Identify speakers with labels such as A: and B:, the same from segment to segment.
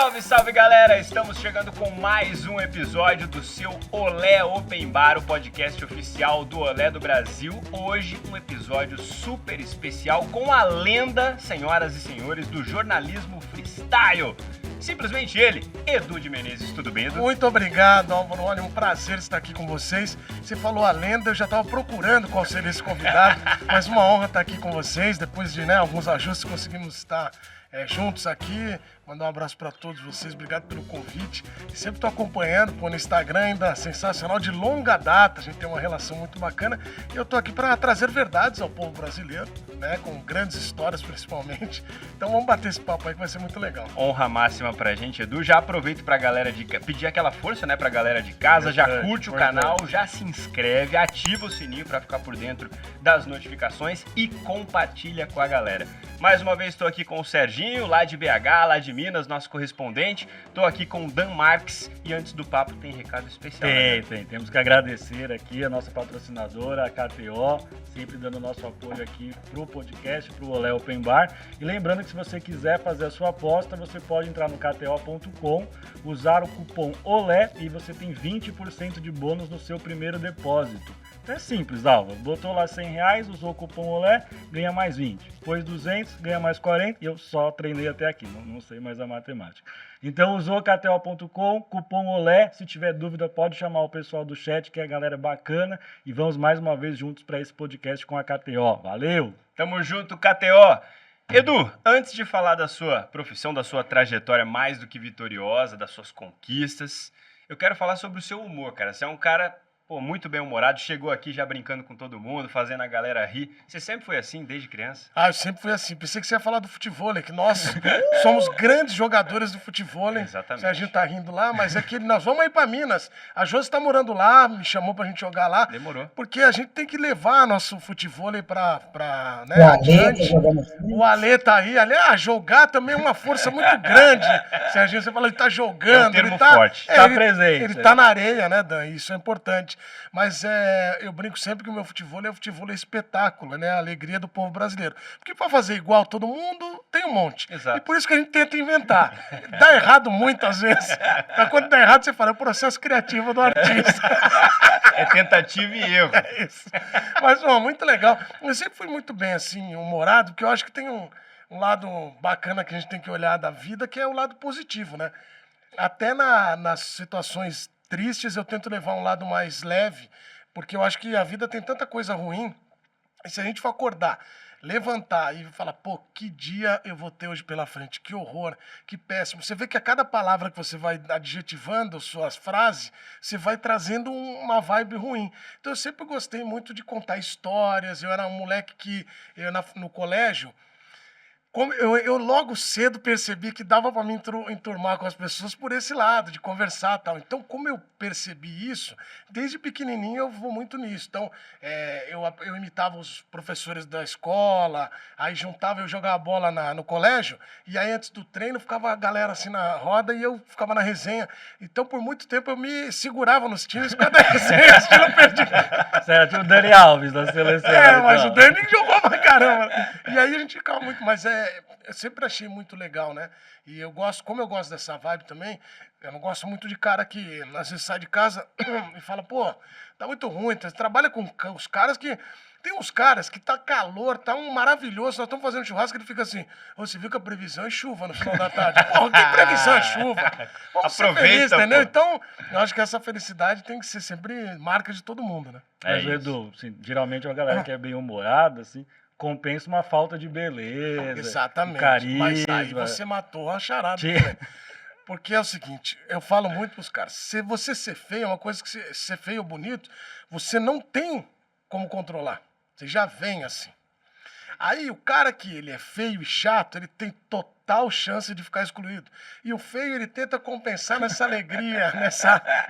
A: Salve, salve galera! Estamos chegando com mais um episódio do seu Olé Open Bar, o podcast oficial do Olé do Brasil. Hoje um episódio super especial com a lenda, senhoras e senhores, do jornalismo freestyle. Simplesmente ele, Edu de Menezes. Tudo bem, Edu?
B: Muito obrigado, Álvaro. Olha, um prazer estar aqui com vocês. Você falou a lenda, eu já estava procurando qual seria esse convidado, mas uma honra estar aqui com vocês. Depois de alguns ajustes, conseguimos estar juntos aqui. Mandar um abraço para todos vocês, obrigado pelo convite. Sempre estou acompanhando no Instagram, ainda sensacional, de longa data, a gente tem uma relação muito bacana. E eu estou aqui para trazer verdades ao povo brasileiro, né, com grandes histórias principalmente. Então vamos bater esse papo aí que vai ser muito legal.
A: Honra máxima pra gente, Edu. Já aproveito pra galera pedir aquela força, né, pra galera de casa. Já curte o canal, já se inscreve, ativa o sininho pra ficar por dentro das notificações e compartilha com a galera. Mais uma vez estou aqui com o Serginho, lá de BH, lá de Minas, nosso correspondente. Estou aqui com o Dan Marques e antes do papo tem recado especial.
C: Tem. Temos que agradecer aqui a nossa patrocinadora, a KTO, sempre dando nosso apoio aqui pro podcast, pro Olé Open Bar. E lembrando que se você quiser fazer a sua aposta, você pode entrar no kto.com, usar o cupom OLÉ e você tem 20% de bônus no seu primeiro depósito. É simples, Álvaro. Botou lá R$100, usou o cupom OLÉ, ganha mais 20. Depois 200, ganha mais 40 e eu só treinei até aqui, não sei mais a matemática. Então usou kto.com, cupom OLÉ. Se tiver dúvida, pode chamar o pessoal do chat, que é a galera bacana. E vamos mais uma vez juntos para esse podcast com a KTO. Valeu!
A: Tamo junto, KTO! Edu, antes de falar da sua profissão, da sua trajetória mais do que vitoriosa, das suas conquistas, eu quero falar sobre o seu humor, cara. Você é um cara... muito bem-humorado, chegou aqui já brincando com todo mundo, fazendo a galera rir. Você sempre foi assim, desde criança?
B: Eu sempre fui assim. Pensei que você ia falar do futevôlei, que nós somos grandes jogadores do futevôlei.
A: Exatamente.
B: A gente tá rindo lá, mas é que nós vamos aí pra Minas. A Josi tá morando lá, me chamou pra gente jogar lá.
A: Demorou.
B: Porque a gente tem que levar nosso futevôlei pra né,
D: o Ale
B: adiante. O Ale tá aí. Jogar também é uma força muito grande. Serginho, você falou, ele tá jogando.
A: É um termo
B: ele tá
A: forte.
C: Tá presente.
B: Ele tá na areia, né, Dan? Isso é importante. Mas eu brinco sempre que o meu futevôlei é o futevôlei espetáculo, né? A alegria do povo brasileiro. Porque para fazer igual todo mundo, tem um monte.
A: Exato.
B: E por isso que a gente tenta inventar. Dá errado muitas vezes. Mas quando dá errado, você fala, é o processo criativo do artista.
A: É tentativa e erro.
B: É isso. Mas, muito legal. Eu sempre fui muito bem, assim, humorado, porque eu acho que tem um lado bacana que a gente tem que olhar da vida, que é o lado positivo, né? Até nas situações tristes, eu tento levar um lado mais leve, porque eu acho que a vida tem tanta coisa ruim, e se a gente for acordar, levantar e falar, que dia eu vou ter hoje pela frente, que horror, que péssimo. Você vê que a cada palavra que você vai adjetivando suas frases, você vai trazendo uma vibe ruim. Então eu sempre gostei muito de contar histórias, eu era um moleque que, no colégio, eu logo cedo percebi que dava para me enturmar com as pessoas por esse lado, de conversar e tal. Então, como eu percebi isso, desde pequenininho eu vou muito nisso. Então, eu imitava os professores da escola, aí eu jogava bola no colégio, e aí antes do treino ficava a galera assim na roda e eu ficava na resenha. Então, por muito tempo eu me segurava nos times, cada resenha, assim, eu perdi.
C: Certo, o Dani Alves da seleção.
B: Mas o Dani jogou pra caramba. E aí a gente ficava muito, mas eu sempre achei muito legal, né? E como eu gosto dessa vibe também, eu não gosto muito de cara que às vezes sai de casa e fala, tá muito ruim, você trabalha com os caras que... Tem uns caras que tá calor, tá maravilhoso, nós estamos fazendo churrasco, ele fica assim, você viu que a previsão é chuva no final da tarde. Que previsão é chuva? Vamos ser felizes, entendeu? Então, eu acho que essa felicidade tem que ser sempre marca de todo mundo, né?
C: Mas, Edu, assim, geralmente uma galera que é bem humorada, assim, compensa uma falta de beleza,
B: exatamente,
C: carisma.
B: mas aí você matou a charada. Porque é o seguinte, eu falo muito pros caras, se você ser feio, é uma coisa que ser feio ou bonito, você não tem como controlar. Você já vem assim. Aí o cara que ele é feio e chato, ele tem total chance de ficar excluído. E o feio, ele tenta compensar nessa alegria,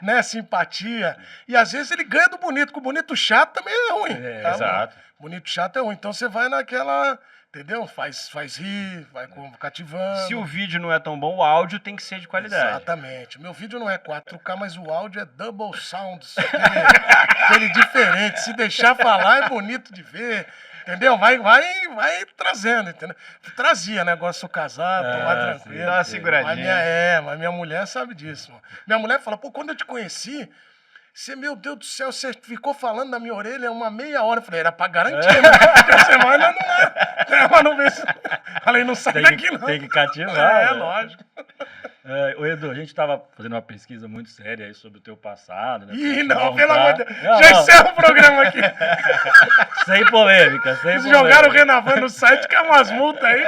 B: nessa empatia. E às vezes ele ganha do bonito, porque o bonito chato também é ruim. Tá?
A: Exato.
B: Bonito chato é ruim. Então você vai naquela... Entendeu? Faz rir, vai cativando.
A: Se o vídeo não é tão bom, o áudio tem que ser de qualidade.
B: Exatamente. Meu vídeo não é 4K, mas o áudio é double sound. Aquele diferente. Se deixar falar, é bonito de ver. Entendeu? Vai trazendo, entendeu? Trazia, né? Agora sou casado, tô mais tranquilo.
A: Dá uma seguradinha.
B: Mas minha mulher sabe disso, mano. Minha mulher fala, pô, quando eu te conheci, você, meu Deus do céu, você ficou falando na minha orelha uma meia hora. Eu falei, era pra garantir, né? Porque semana não é. Mas não vê se... Falei, não sai daqui, não.
C: Tem que cativar.
B: Lógico.
C: Ô Edu, a gente estava fazendo uma pesquisa muito séria aí sobre o teu passado. Né,
B: Ih, não, pelo amor de Deus.
C: Não,
B: Já encerra o programa aqui.
C: Sem polêmica, sem
B: Eles
C: polêmica.
B: jogaram o Renavan no site, caiu umas multas aí.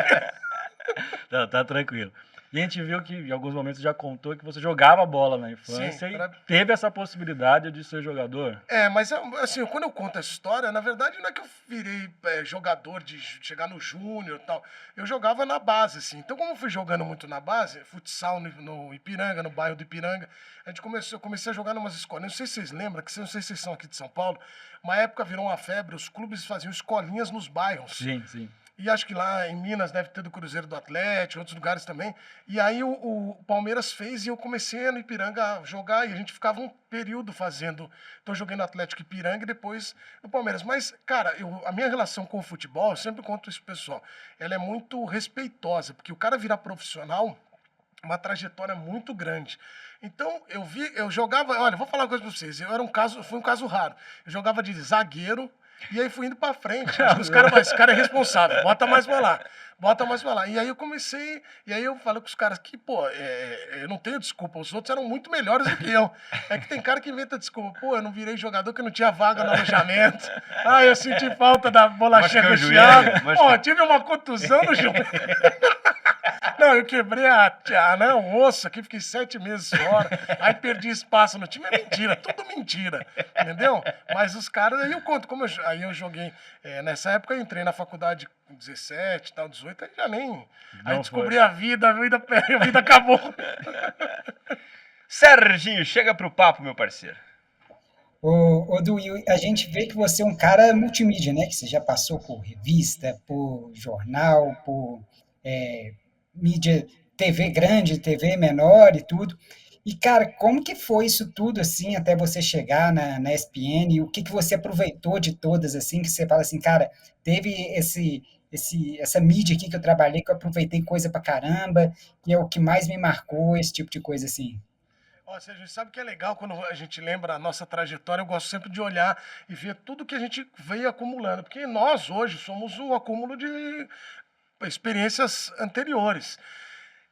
C: Não, tá tranquilo. E a gente viu que em alguns momentos você já contou que você jogava bola na infância
B: Sim,
C: e teve essa possibilidade de ser jogador.
B: Mas assim, quando eu conto essa história, na verdade não é que eu virei jogador de chegar no júnior e tal. Eu jogava na base, assim. Então, como eu fui jogando muito na base, futsal no Ipiranga, no bairro do Ipiranga, eu comecei a jogar em umas escolas. Não sei se vocês lembram, não sei se vocês são aqui de São Paulo, uma época virou uma febre, os clubes faziam escolinhas nos bairros.
C: Sim, sim.
B: E acho que lá em Minas deve ter do Cruzeiro do Atlético, outros lugares também. E aí o Palmeiras fez e eu comecei no Ipiranga a jogar e a gente ficava um período fazendo. Então eu joguei no Atlético Ipiranga e depois no Palmeiras. Mas, cara, a minha relação com o futebol, eu sempre conto isso pro pessoal, ela é muito respeitosa, porque o cara virar profissional, uma trajetória muito grande. Então, eu jogava, olha, vou falar uma coisa pra vocês, foi um caso raro. Eu jogava de zagueiro, e aí fui indo pra frente. Os caras, esse cara é responsável, bota mais pra lá. E aí eu comecei, e aí eu falei com os caras que, pô, eu não tenho desculpa, os outros eram muito melhores do que eu. É que tem cara que inventa desculpa, pô, eu não virei jogador porque não tinha vaga no alojamento. Ah, eu senti falta da bolachinha recheada. Pô, tive uma contusão no joelho. Não, eu quebrei o osso aqui, fiquei 7 meses fora, aí perdi espaço no time, é mentira, tudo mentira, entendeu? Mas os caras, aí eu conto, aí eu joguei, nessa época eu entrei na faculdade com 17, tal, 18, aí já nem, aí descobri a vida acabou.
A: Serginho, chega pro papo, meu parceiro.
D: Ô, Du, a gente vê que você é um cara multimídia, né? Que você já passou por revista, por jornal, por mídia, TV grande, TV menor e tudo. E, cara, como que foi isso tudo, assim, até você chegar na ESPN? E o que você aproveitou de todas, assim, que você fala assim, cara, teve essa mídia aqui que eu trabalhei, que eu aproveitei coisa pra caramba, que é o que mais me marcou, esse tipo de coisa, assim.
B: Você sabe que é legal quando a gente lembra a nossa trajetória, eu gosto sempre de olhar e ver tudo que a gente veio acumulando, porque nós hoje somos o acúmulo de experiências anteriores.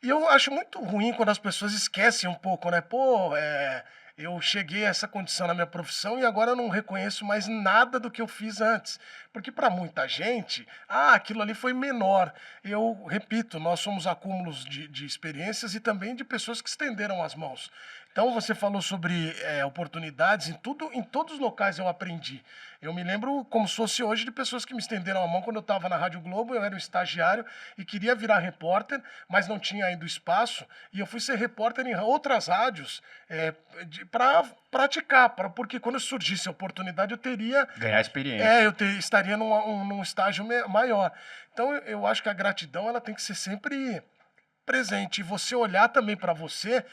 B: E eu acho muito ruim quando as pessoas esquecem um pouco, né? Pô, eu cheguei a essa condição na minha profissão e agora eu não reconheço mais nada do que eu fiz antes. Porque para muita gente, aquilo ali foi menor. Eu repito, nós somos acúmulos de experiências e também de pessoas que estenderam as mãos. Então você falou sobre oportunidades, em todos os locais eu aprendi. Eu me lembro como se fosse hoje de pessoas que me estenderam a mão quando eu estava na Rádio Globo, eu era um estagiário e queria virar repórter, mas não tinha ainda espaço, e eu fui ser repórter em outras rádios para praticar, porque quando surgisse a oportunidade eu teria...
A: Ganhar experiência.
B: Estaria num estágio maior. Então eu acho que a gratidão ela tem que ser sempre presente, e você olhar também para você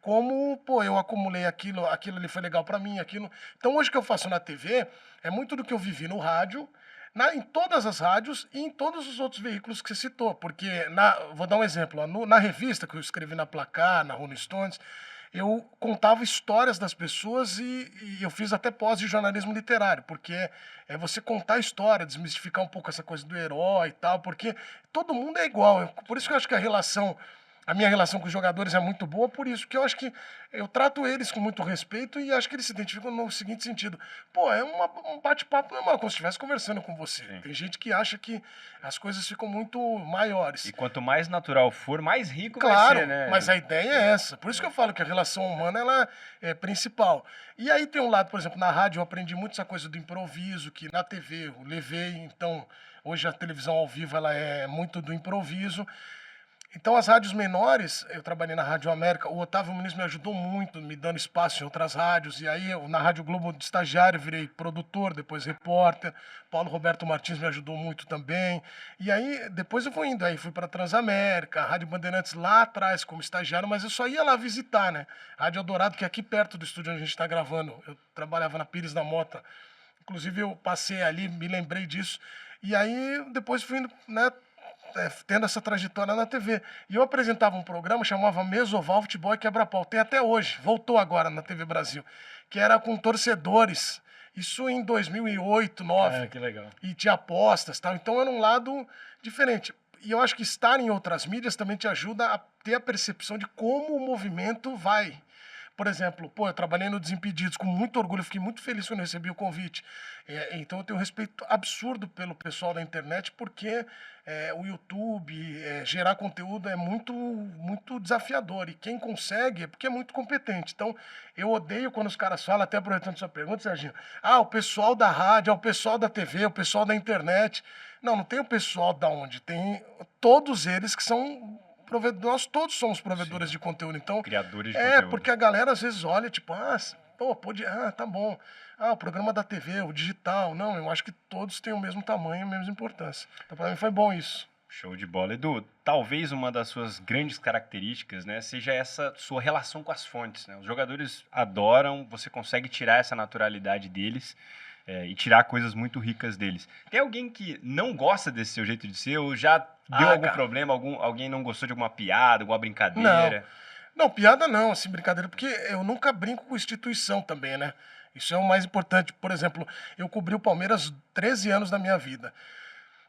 B: como, pô, eu acumulei aquilo ali foi legal para mim, aquilo. Então, hoje que eu faço na TV, é muito do que eu vivi no rádio, em todas as rádios e em todos os outros veículos que você citou. Porque, vou dar um exemplo, na revista que eu escrevi na Placar, na Rolling Stones, eu contava histórias das pessoas e eu fiz até pós de jornalismo literário, porque é você contar a história, desmistificar um pouco essa coisa do herói e tal, porque todo mundo é igual. Por isso que eu acho que a minha relação com os jogadores é muito boa, por isso que eu acho que eu trato eles com muito respeito e acho que eles se identificam no seguinte sentido. Pô, é um bate-papo normal, como se estivesse conversando com você. Sim. Tem gente que acha que as coisas ficam muito maiores.
A: E quanto mais natural for, mais rico
B: vai
A: ser, né?
B: Mas a ideia é essa. Por isso que eu falo que a relação humana ela é principal. E aí tem um lado, por exemplo, na rádio eu aprendi muito essa coisa do improviso, que na TV eu levei, então hoje a televisão ao vivo ela é muito do improviso. Então, as rádios menores, eu trabalhei na Rádio América, o Otávio Muniz me ajudou muito, me dando espaço em outras rádios, e aí na Rádio Globo de estagiário virei produtor, depois repórter, Paulo Roberto Martins me ajudou muito também, e aí depois eu fui indo, aí fui para Transamérica, a Rádio Bandeirantes lá atrás como estagiário, mas eu só ia lá visitar, né? Rádio Eldorado, que é aqui perto do estúdio onde a gente está gravando, eu trabalhava na Pires da Mota, inclusive eu passei ali, me lembrei disso. E aí, depois fui, né, tendo essa trajetória na TV. E eu apresentava um programa, chamava Mesoval Futebol e Quebra-Pau. Tem até hoje, voltou agora na TV Brasil, que era com torcedores. Isso em 2008, 2009.
C: Que legal.
B: E tinha apostas, tal. Então era um lado diferente. E eu acho que estar em outras mídias também te ajuda a ter a percepção de como o movimento vai. Por exemplo, eu trabalhei no Desimpedidos com muito orgulho, fiquei muito feliz quando eu recebi o convite. Então eu tenho um respeito absurdo pelo pessoal da internet, porque o YouTube, gerar conteúdo é muito, muito desafiador. E quem consegue é porque é muito competente. Então eu odeio quando os caras falam, até aproveitando sua pergunta, Serginho, o pessoal da rádio, o pessoal da TV, o pessoal da internet. Não tem o pessoal da onde? Tem todos eles que são... Nós todos somos provedores de conteúdo, então...
A: Criadores de conteúdo.
B: Porque a galera às vezes olha, tipo, tá bom. O programa da TV, o digital. Não, eu acho que todos têm o mesmo tamanho e a mesma importância. Então, pra mim foi bom isso.
A: Show de bola. Edu, talvez uma das suas grandes características, né, seja essa sua relação com as fontes, né? Os jogadores adoram, você consegue tirar essa naturalidade deles e tirar coisas muito ricas deles. Tem alguém que não gosta desse seu jeito de ser ou já deu algum problema, alguém não gostou de alguma piada, alguma brincadeira?
B: Não, piada não, assim, brincadeira, porque eu nunca brinco com instituição também, né? Isso é o mais importante. Por exemplo, eu cobri o Palmeiras 13 anos da minha vida.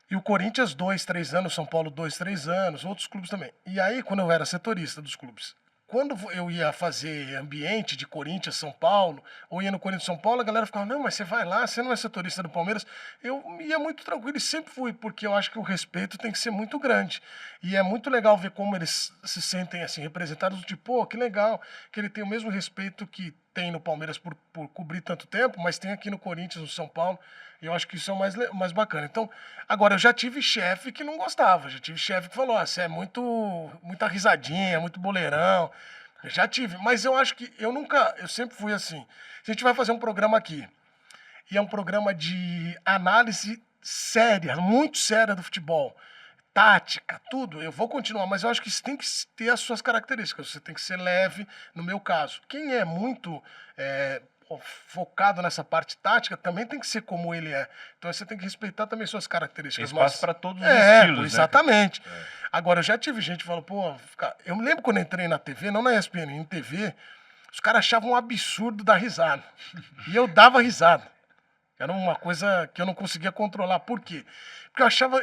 B: E o Corinthians 2, 3 anos, São Paulo 2, 3 anos, outros clubes também. E aí, quando eu era setorista dos clubes, quando eu ia fazer ambiente de Corinthians, São Paulo, ou ia no Corinthians, São Paulo, a galera ficava, não, mas você vai lá, você não é setorista do Palmeiras. Eu ia muito tranquilo e sempre fui, porque eu acho que o respeito tem que ser muito grande. E é muito legal ver como eles se sentem assim, representados, tipo, que legal, que ele tem o mesmo respeito que tem no Palmeiras por cobrir tanto tempo, mas tem aqui no Corinthians, no São Paulo. E eu acho que isso é o mais bacana. Então, agora, eu já tive chefe que não gostava. Já tive chefe que falou, você é muita risadinha, muito boleirão. Eu já tive. Mas eu acho que eu sempre fui assim. Se a gente vai fazer um programa aqui, e é um programa de análise séria, muito séria do futebol, tática, tudo, eu vou continuar, mas eu acho que isso tem que ter as suas características. Você tem que ser leve, no meu caso. Quem é muito focado nessa parte tática também tem que ser como ele é. Então você tem que respeitar também suas características.
A: Tem espaço para todos os estilos,
B: exatamente.
A: Né?
B: Agora, eu já tive gente que falou, eu me lembro quando eu entrei na TV, não na ESPN, em TV, os caras achavam um absurdo dar risada. E eu dava risada. Era uma coisa que eu não conseguia controlar. Por quê? Porque eu achava,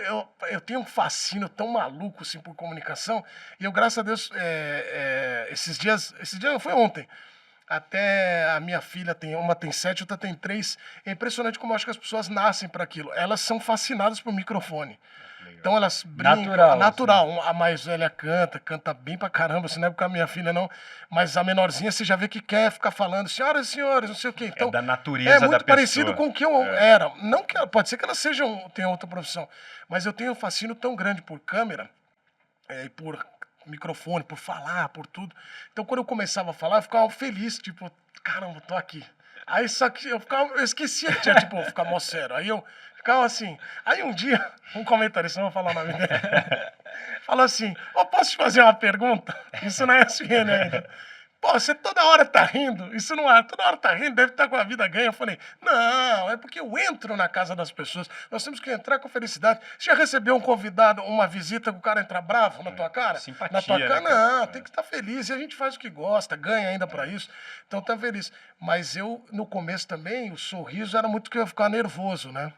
B: eu tenho um fascínio tão maluco assim por comunicação, e eu, graças a Deus, esses dias não foi ontem, até a minha filha uma tem 7, outra tem 3. É impressionante como eu acho que as pessoas nascem para aquilo. Elas são fascinadas por microfone. Legal. Então elas brincam. Natural. Assim. A mais velha canta bem pra caramba, assim, não é porque a minha filha não. Mas a menorzinha você já vê que quer ficar falando, senhoras e senhores, não sei o quê. Então,
A: da natureza da pessoa.
B: É muito parecido com o que eu era. Não que, pode ser que elas tenham outra profissão, mas eu tenho um fascínio tão grande por câmera e por microfone, por falar, por tudo. Então, quando eu começava a falar, eu ficava feliz, tipo, caramba, tô aqui. Aí, só que eu esquecia que tinha, tipo, ficar mó sério. Aí eu ficava assim. Aí um dia, um comentarista, não vou falar o nome dele, falou assim, posso te fazer uma pergunta? Isso não é SPN ainda. Você toda hora tá rindo, isso não é, toda hora tá rindo, deve estar com a vida ganha. Eu falei, não, é porque eu entro na casa das pessoas, nós temos que entrar com felicidade. Você já recebeu um convidado, uma visita, que o cara entra bravo na tua cara?
A: Simpatia,
B: na tua cara,
A: né,
B: não, tem que estar feliz, e a gente faz o que gosta, ganha ainda pra isso, então tá feliz. Mas eu, no começo também, o sorriso era muito que eu ia ficar nervoso, né?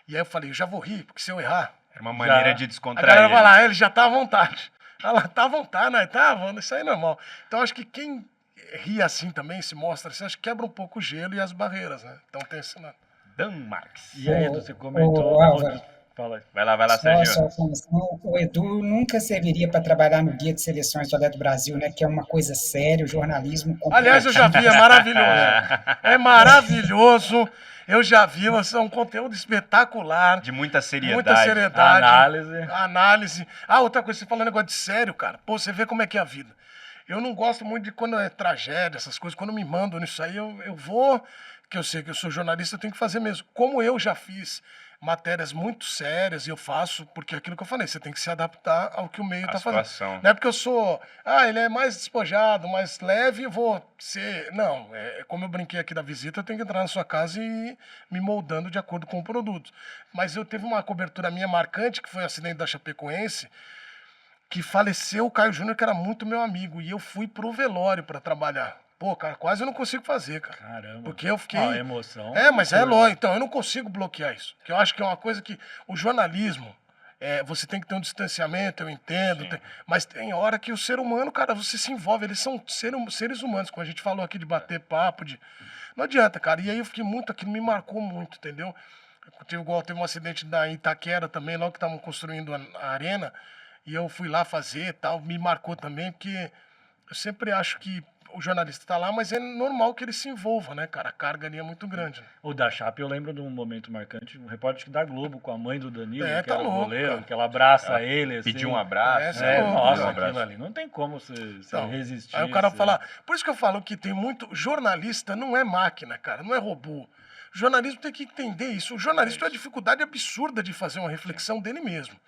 B: E aí eu falei, eu já vou rir, porque se eu errar...
A: Era uma maneira de
B: A
A: descontrair.
B: galera vai lá, ele já tá à vontade. Ela tá à vontade, né? Isso aí é normal. Então, acho que quem ri assim também, se mostra assim, acho que quebra um pouco o gelo e as barreiras, né? Então, tem esse lado.
A: Dan Marques.
C: E aí, você comentou...
A: Fala aí. Vai lá, Sérgio.
D: O Edu nunca serviria para trabalhar no Guia de Seleções do Olé do Brasil, né? Que é uma coisa séria, o jornalismo...
B: Aliás, eu já vi, é maravilhoso. É maravilhoso. Eu já vi, é um conteúdo espetacular.
A: De muita seriedade.
B: Muita seriedade.
C: Análise.
B: Outra coisa, você falando negócio de sério, cara. Pô, você vê como é que é a vida. Eu não gosto muito de quando é tragédia, essas coisas. Quando me mandam nisso aí, eu vou... Que eu sei que eu sou jornalista, eu tenho que fazer mesmo. Como eu já fiz matérias muito sérias e eu faço, porque é aquilo que eu falei, você tem que se adaptar ao que o meio
A: A
B: tá fazendo.
A: situação.
B: Não é porque eu sou, ele é mais despojado, mais leve, eu vou ser... Não, como eu brinquei aqui da visita, eu tenho que entrar na sua casa e ir me moldando de acordo com o produto. Mas eu teve uma cobertura minha marcante, que foi o acidente da Chapecoense, que faleceu o Caio Júnior, que era muito meu amigo, e eu fui pro velório para trabalhar. Pô, cara, quase eu não consigo fazer, cara.
C: Caramba.
B: Porque eu fiquei...
C: A emoção.
B: mas é lógico. Então, eu não consigo bloquear isso. Porque eu acho que é uma coisa que... O jornalismo, você tem que ter um distanciamento, eu entendo. Mas tem hora que o ser humano, cara, você se envolve. Eles são seres humanos, como a gente falou aqui, de bater papo, de... Não adianta, cara. E aí eu fiquei muito... Aquilo me marcou muito, entendeu? Teve um acidente da Itaquera também, logo que estavam construindo a arena. E eu fui lá fazer e tal. Me marcou também, porque eu sempre acho que o jornalista tá lá, mas é normal que ele se envolva, né, cara? A carga ali é muito grande. Né?
C: O da Chape, eu lembro de um momento marcante, um repórter da Globo com a mãe do Danilo, que
B: tá
C: era o
B: louco,
C: goleiro,
B: cara.
C: que ela abraça ele. Assim.
A: Pediu um abraço.
B: É louco,
C: Nossa,
A: um abraço.
C: aquilo ali não tem como você resistir.
B: Aí o cara
C: assim.
B: fala... Por isso que eu falo que tem muito... Jornalista não é máquina, cara, não é robô. O jornalismo tem que entender isso. O jornalista tem uma dificuldade absurda de fazer uma reflexão dele mesmo.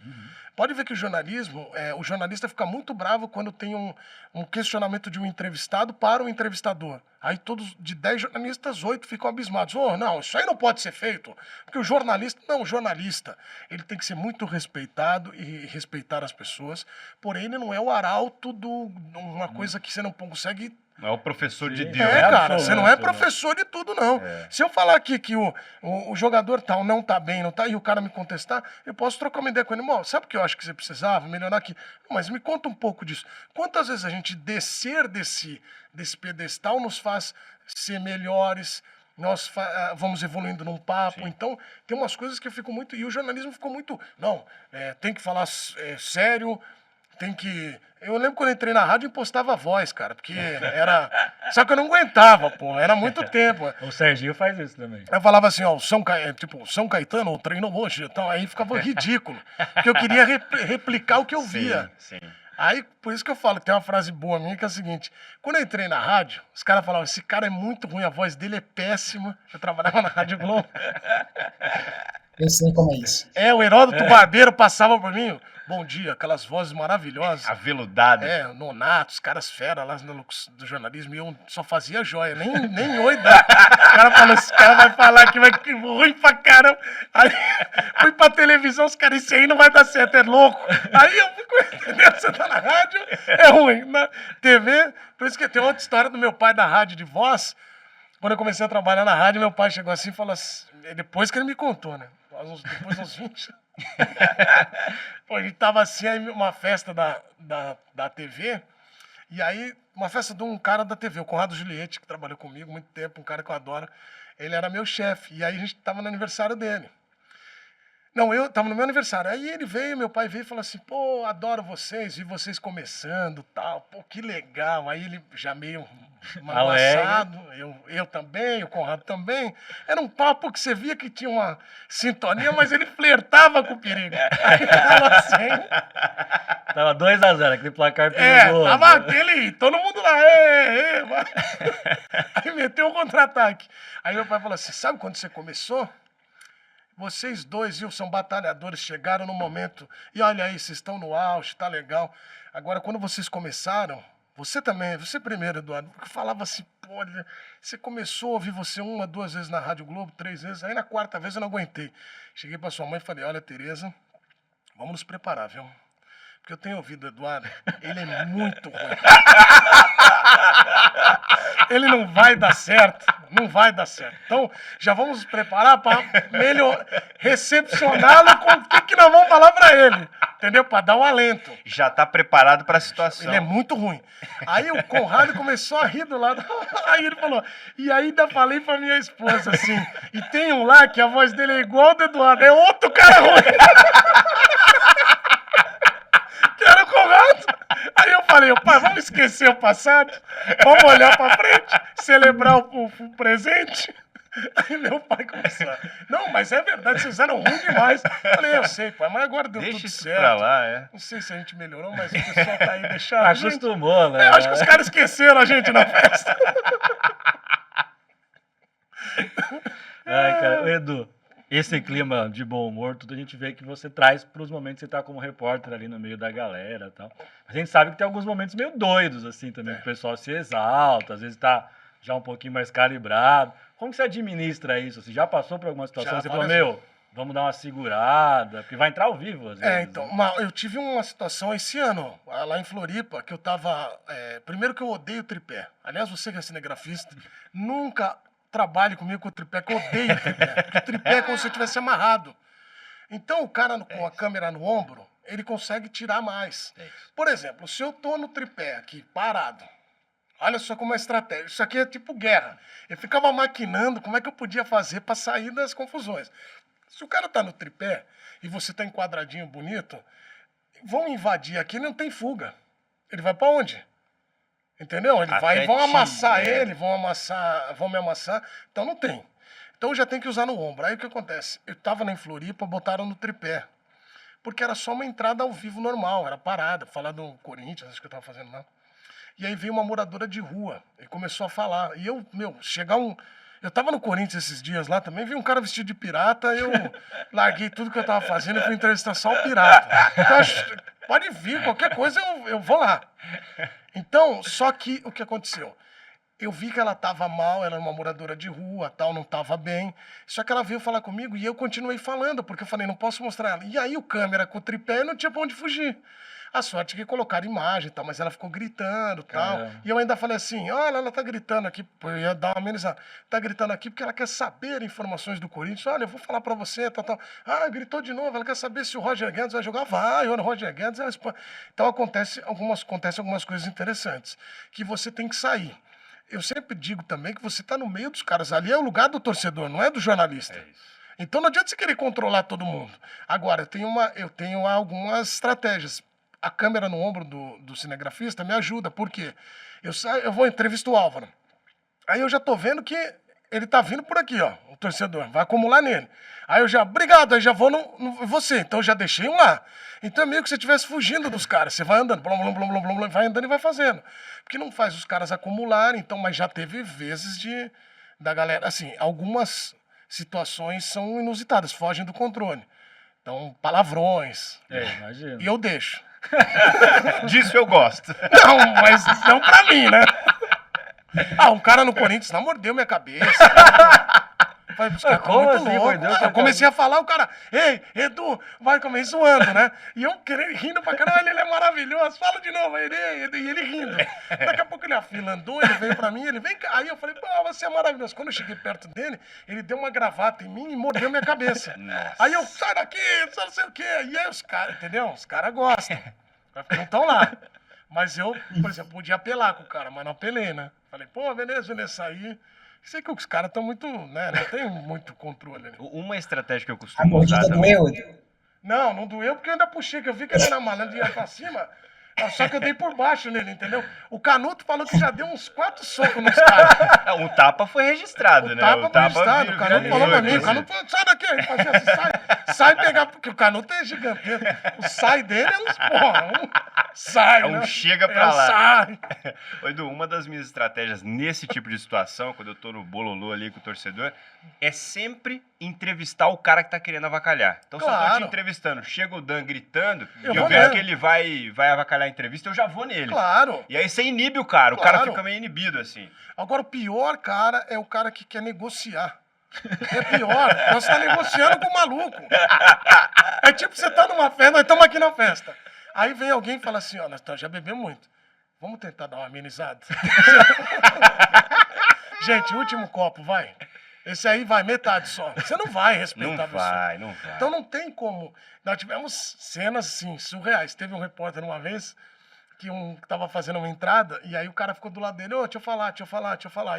B: Pode ver que o jornalista fica muito bravo quando tem um questionamento de um entrevistado para o entrevistador. Aí todos, de 10 jornalistas, 8 ficam abismados. Não, isso aí não pode ser feito. Porque o jornalista, ele tem que ser muito respeitado e respeitar as pessoas. Porém, ele não é o arauto de uma coisa que você não consegue...
A: Não é o professor de
C: Sim.
A: Deus.
B: cara,
C: absoluto,
B: você não é
C: né?
B: professor de tudo, não. Se eu falar aqui que o jogador tal não tá bem, não tá, e o cara me contestar, eu posso trocar uma ideia com ele. Sabe o que eu acho que você precisava? Melhorar aqui. Mas me conta um pouco disso. Quantas vezes a gente descer desse pedestal nos faz ser melhores, nós vamos evoluindo num papo.
A: Sim.
B: Então, tem umas coisas que eu fico muito... E o jornalismo ficou muito... Não, tem que falar sério... Tem que... Eu lembro quando eu entrei na rádio e impostava a voz, cara, porque era... Só que eu não aguentava, pô, era muito tempo.
C: O Serginho faz isso também.
B: Eu falava assim, São Caetano treinou hoje, então aí ficava ridículo, porque eu queria replicar o que eu via.
A: Sim.
B: Aí, por isso que eu falo que tem uma frase boa minha que é a seguinte, quando eu entrei na rádio, os caras falavam, esse cara é muito ruim, a voz dele é péssima, eu trabalhava na Rádio Globo.
D: Eu sei como é isso.
B: O Heródoto Barbeiro passava por mim, bom dia, aquelas vozes maravilhosas.
A: Aveludado.
B: Nonato, os caras fera lá do jornalismo, e eu só fazia joia, nem oi dá. O cara falou, esse cara vai falar que vai que ruim pra caramba. Aí fui pra televisão, os caras, isso aí não vai dar certo, é louco. Aí eu fico, entendeu? Você tá na rádio, é ruim. Na TV, por isso que tem outra história do meu pai da rádio de voz. Quando eu comecei a trabalhar na rádio, meu pai chegou assim e falou assim, depois que ele me contou, né? Depois uns 20 Pô, a gente tava assim, aí uma festa da TV, e aí, uma festa de um cara da TV, o Conrado Juliette, que trabalhou comigo há muito tempo, um cara que eu adoro, ele era meu chefe, e aí a gente tava no aniversário dele. Não, eu tava no meu aniversário, aí ele veio, meu pai veio e falou assim, pô, adoro vocês, vi vocês começando, tal, pô, que legal, aí ele já meio amassado, eu também, o Conrado também, era um papo que você via que tinha uma sintonia, mas ele flertava com o perigo, aí tava assim...
C: Tava 2-0, aquele placar perigoso.
B: Tava aquele, todo mundo lá, aí meteu um contra-ataque, aí meu pai falou assim, sabe quando você começou? Vocês dois, viu, são batalhadores, chegaram no momento, e olha aí, vocês estão no auge, tá legal. Agora, quando vocês começaram, você também, você primeiro, Eduardo, porque eu falava assim, pô, olha, você começou a ouvir você 1, 2 vezes na Rádio Globo, 3 vezes, aí na 4ª vez eu não aguentei. Cheguei pra sua mãe e falei, olha, Tereza, vamos nos preparar, viu? Porque eu tenho ouvido o Eduardo, ele é muito ruim. Ele não vai dar certo, não vai dar certo. Então, já vamos nos preparar para recepcioná-lo com o que nós vamos falar para ele, entendeu? Para dar um alento.
A: Já tá preparado para a situação.
B: Ele é muito ruim. Aí o Conrado começou a rir do lado, aí ele falou, e ainda falei para minha esposa assim, e tem um lá que a voz dele é igual ao do Eduardo, é outro cara ruim. Que era o Conrado. Aí eu falei, pai, vamos esquecer o passado, vamos olhar pra frente, celebrar o presente. Aí meu pai começou, não, mas é verdade, vocês eram ruins demais. Eu falei, eu sei, pai, mas agora deu
A: Deixa
B: tudo
A: isso
B: certo.
A: pra lá,
B: Não sei se a gente melhorou, mas o pessoal tá aí deixando.
C: Acostumou, né?
B: Eu acho que os caras esqueceram a gente na festa.
C: Ai, cara, Edu, esse clima de bom humor, tudo a gente vê que você traz para os momentos que você tá como repórter ali no meio da galera e tal. A gente sabe que tem alguns momentos meio doidos, assim, também, que o pessoal se exalta, às vezes tá já um pouquinho mais calibrado. Como que você administra isso? Você já passou por alguma situação?
B: Já,
C: Você falou,
B: várias
C: meu, vamos dar uma segurada, porque vai entrar ao vivo, às vezes.
B: Então,
C: né?
B: eu tive uma situação esse ano, lá em Floripa, que eu tava. Primeiro que eu odeio tripé. Aliás, você que é cinegrafista, nunca trabalhe comigo com tripé, que eu odeio tripé. Porque tripé é como se você tivesse amarrado. Então, o cara com a câmera no ombro, ele consegue tirar mais. Por exemplo, se eu tô no tripé aqui, parado, olha só como é a estratégia. Isso aqui é tipo guerra. Eu ficava maquinando como é que eu podia fazer para sair das confusões. Se o cara tá no tripé e você tá enquadradinho bonito, vão invadir aqui, não tem fuga. Ele vai para onde? Entendeu? Ele vai, vão amassar ele, vão me amassar. Então não tem. Então eu já tenho que usar no ombro. Aí o que acontece? Eu tava em Floripa, botaram no tripé. Porque era só uma entrada ao vivo normal, era parada, falar do Corinthians, acho que eu tava fazendo lá. E aí veio uma moradora de rua e começou a falar. E eu, eu tava no Corinthians esses dias lá também, vi um cara vestido de pirata, eu larguei tudo que eu tava fazendo e fui entrevistar só o pirata. Então, pode vir, qualquer coisa eu vou lá. Então, só que o que aconteceu? Eu vi que ela tava mal, ela era uma moradora de rua, tal, não tava bem. Só que ela veio falar comigo e eu continuei falando, porque eu falei, não posso mostrar ela. E aí o câmera com o tripé não tinha pra onde fugir. A sorte é que colocaram imagem e tal, mas ela ficou gritando e tal. E eu ainda falei assim, olha, ela tá gritando aqui, eu ia dar uma amenizada. Tá gritando aqui porque ela quer saber informações do Corinthians. Olha, eu vou falar pra você, tal, tal. Ah, gritou de novo, ela quer saber se o Roger Guedes vai jogar. Vai, o Roger Guedes... Então acontecem algumas coisas interessantes, que você tem que sair. Eu sempre digo também que você tá no meio dos caras. Ali é o lugar do torcedor, não é do jornalista. Então não adianta você querer controlar todo mundo. Agora, eu tenho algumas estratégias. A câmera no ombro do cinegrafista me ajuda, porque eu vou entrevistar o Álvaro. Aí eu já tô vendo que ele tá vindo por aqui, ó, o torcedor, vai acumular nele. Aí eu já, obrigado, aí já vou no você, então eu já deixei um lá. Então é meio que você estivesse fugindo dos caras, você vai andando, blum, blum, blum, blum, blum, vai andando e vai fazendo. Porque não faz os caras acumularem, então, mas já teve vezes da galera, assim, algumas situações são inusitadas, fogem do controle. Então, palavrões.
C: Imagino.
B: E eu deixo.
A: Disso eu gosto.
B: Não, mas não pra mim, né? Um cara no Corinthians não mordeu minha cabeça. Vai buscar
C: como
B: muito
C: assim,
B: louco.
C: mordeu sua
B: Eu comecei a falar, o cara, ei, Edu, vai comer zoando, né? E eu rindo pra caramba, ele é maravilhoso, fala de novo, e ele rindo. Daqui a pouco ele afilandou, ele veio pra mim, ele vem cá. Aí eu falei, pô, você é maravilhoso. Quando eu cheguei perto dele, ele deu uma gravata em mim e mordeu minha cabeça.
A: Nossa.
B: Aí eu, sai daqui, não sei o quê. E aí os caras, entendeu? Os caras gostam. Porque não estão lá. Mas eu, por exemplo, podia apelar com o cara, mas não apelei, né? Falei, pô, beleza, sair. Sei que os caras estão muito, né? Não tem muito controle ali.
A: Uma estratégia que eu
D: A
A: costumo usar
D: mordida
A: também.
D: doeu, Edu.
B: Não doeu porque eu ainda puxei, que eu vi que ele era malandro e ia pra cima. Só que eu dei por baixo nele, entendeu? O Canuto falou que já deu uns 4 socos nos caras.
A: O tapa foi registrado, né?
B: O tapa registrado.
A: viu,
B: O Canuto
A: já
B: falou pra
A: viu,
B: mim. O Canuto falou, sai daqui. Ele fazia assim, sai pegar, porque o Canuto é gigantesco. O sai dele é uns, sai,
A: É um
B: né?
A: chega pra lá.
B: Sai.
A: Ô, Edu, uma das minhas estratégias nesse tipo de situação, quando eu tô no bololô ali com o torcedor, é sempre entrevistar o cara que tá querendo avacalhar. Então, se eu tô te
B: Claro.
A: entrevistando, chega o Dan gritando,
B: Eu
A: e eu
B: vou
A: vejo
B: nele.
A: que ele vai avacalhar a entrevista, eu já vou nele.
B: Claro.
A: E aí você inibe o cara
B: Claro.
A: fica meio inibido, assim.
B: Agora, o pior, cara, é o cara que quer negociar. É pior. Você tá negociando com o maluco. É tipo, você tá numa festa, nós estamos aqui na festa. Aí vem alguém e fala assim, ó, nós já bebemos muito. Vamos tentar dar uma amenizada? Gente, último copo, vai. Esse aí vai, metade só. Você não vai respeitar a pessoa.
A: Não vai.
B: Então não tem como. Nós tivemos cenas, assim, surreais. Teve um repórter uma vez que tava fazendo uma entrada e aí o cara ficou do lado dele, deixa eu falar.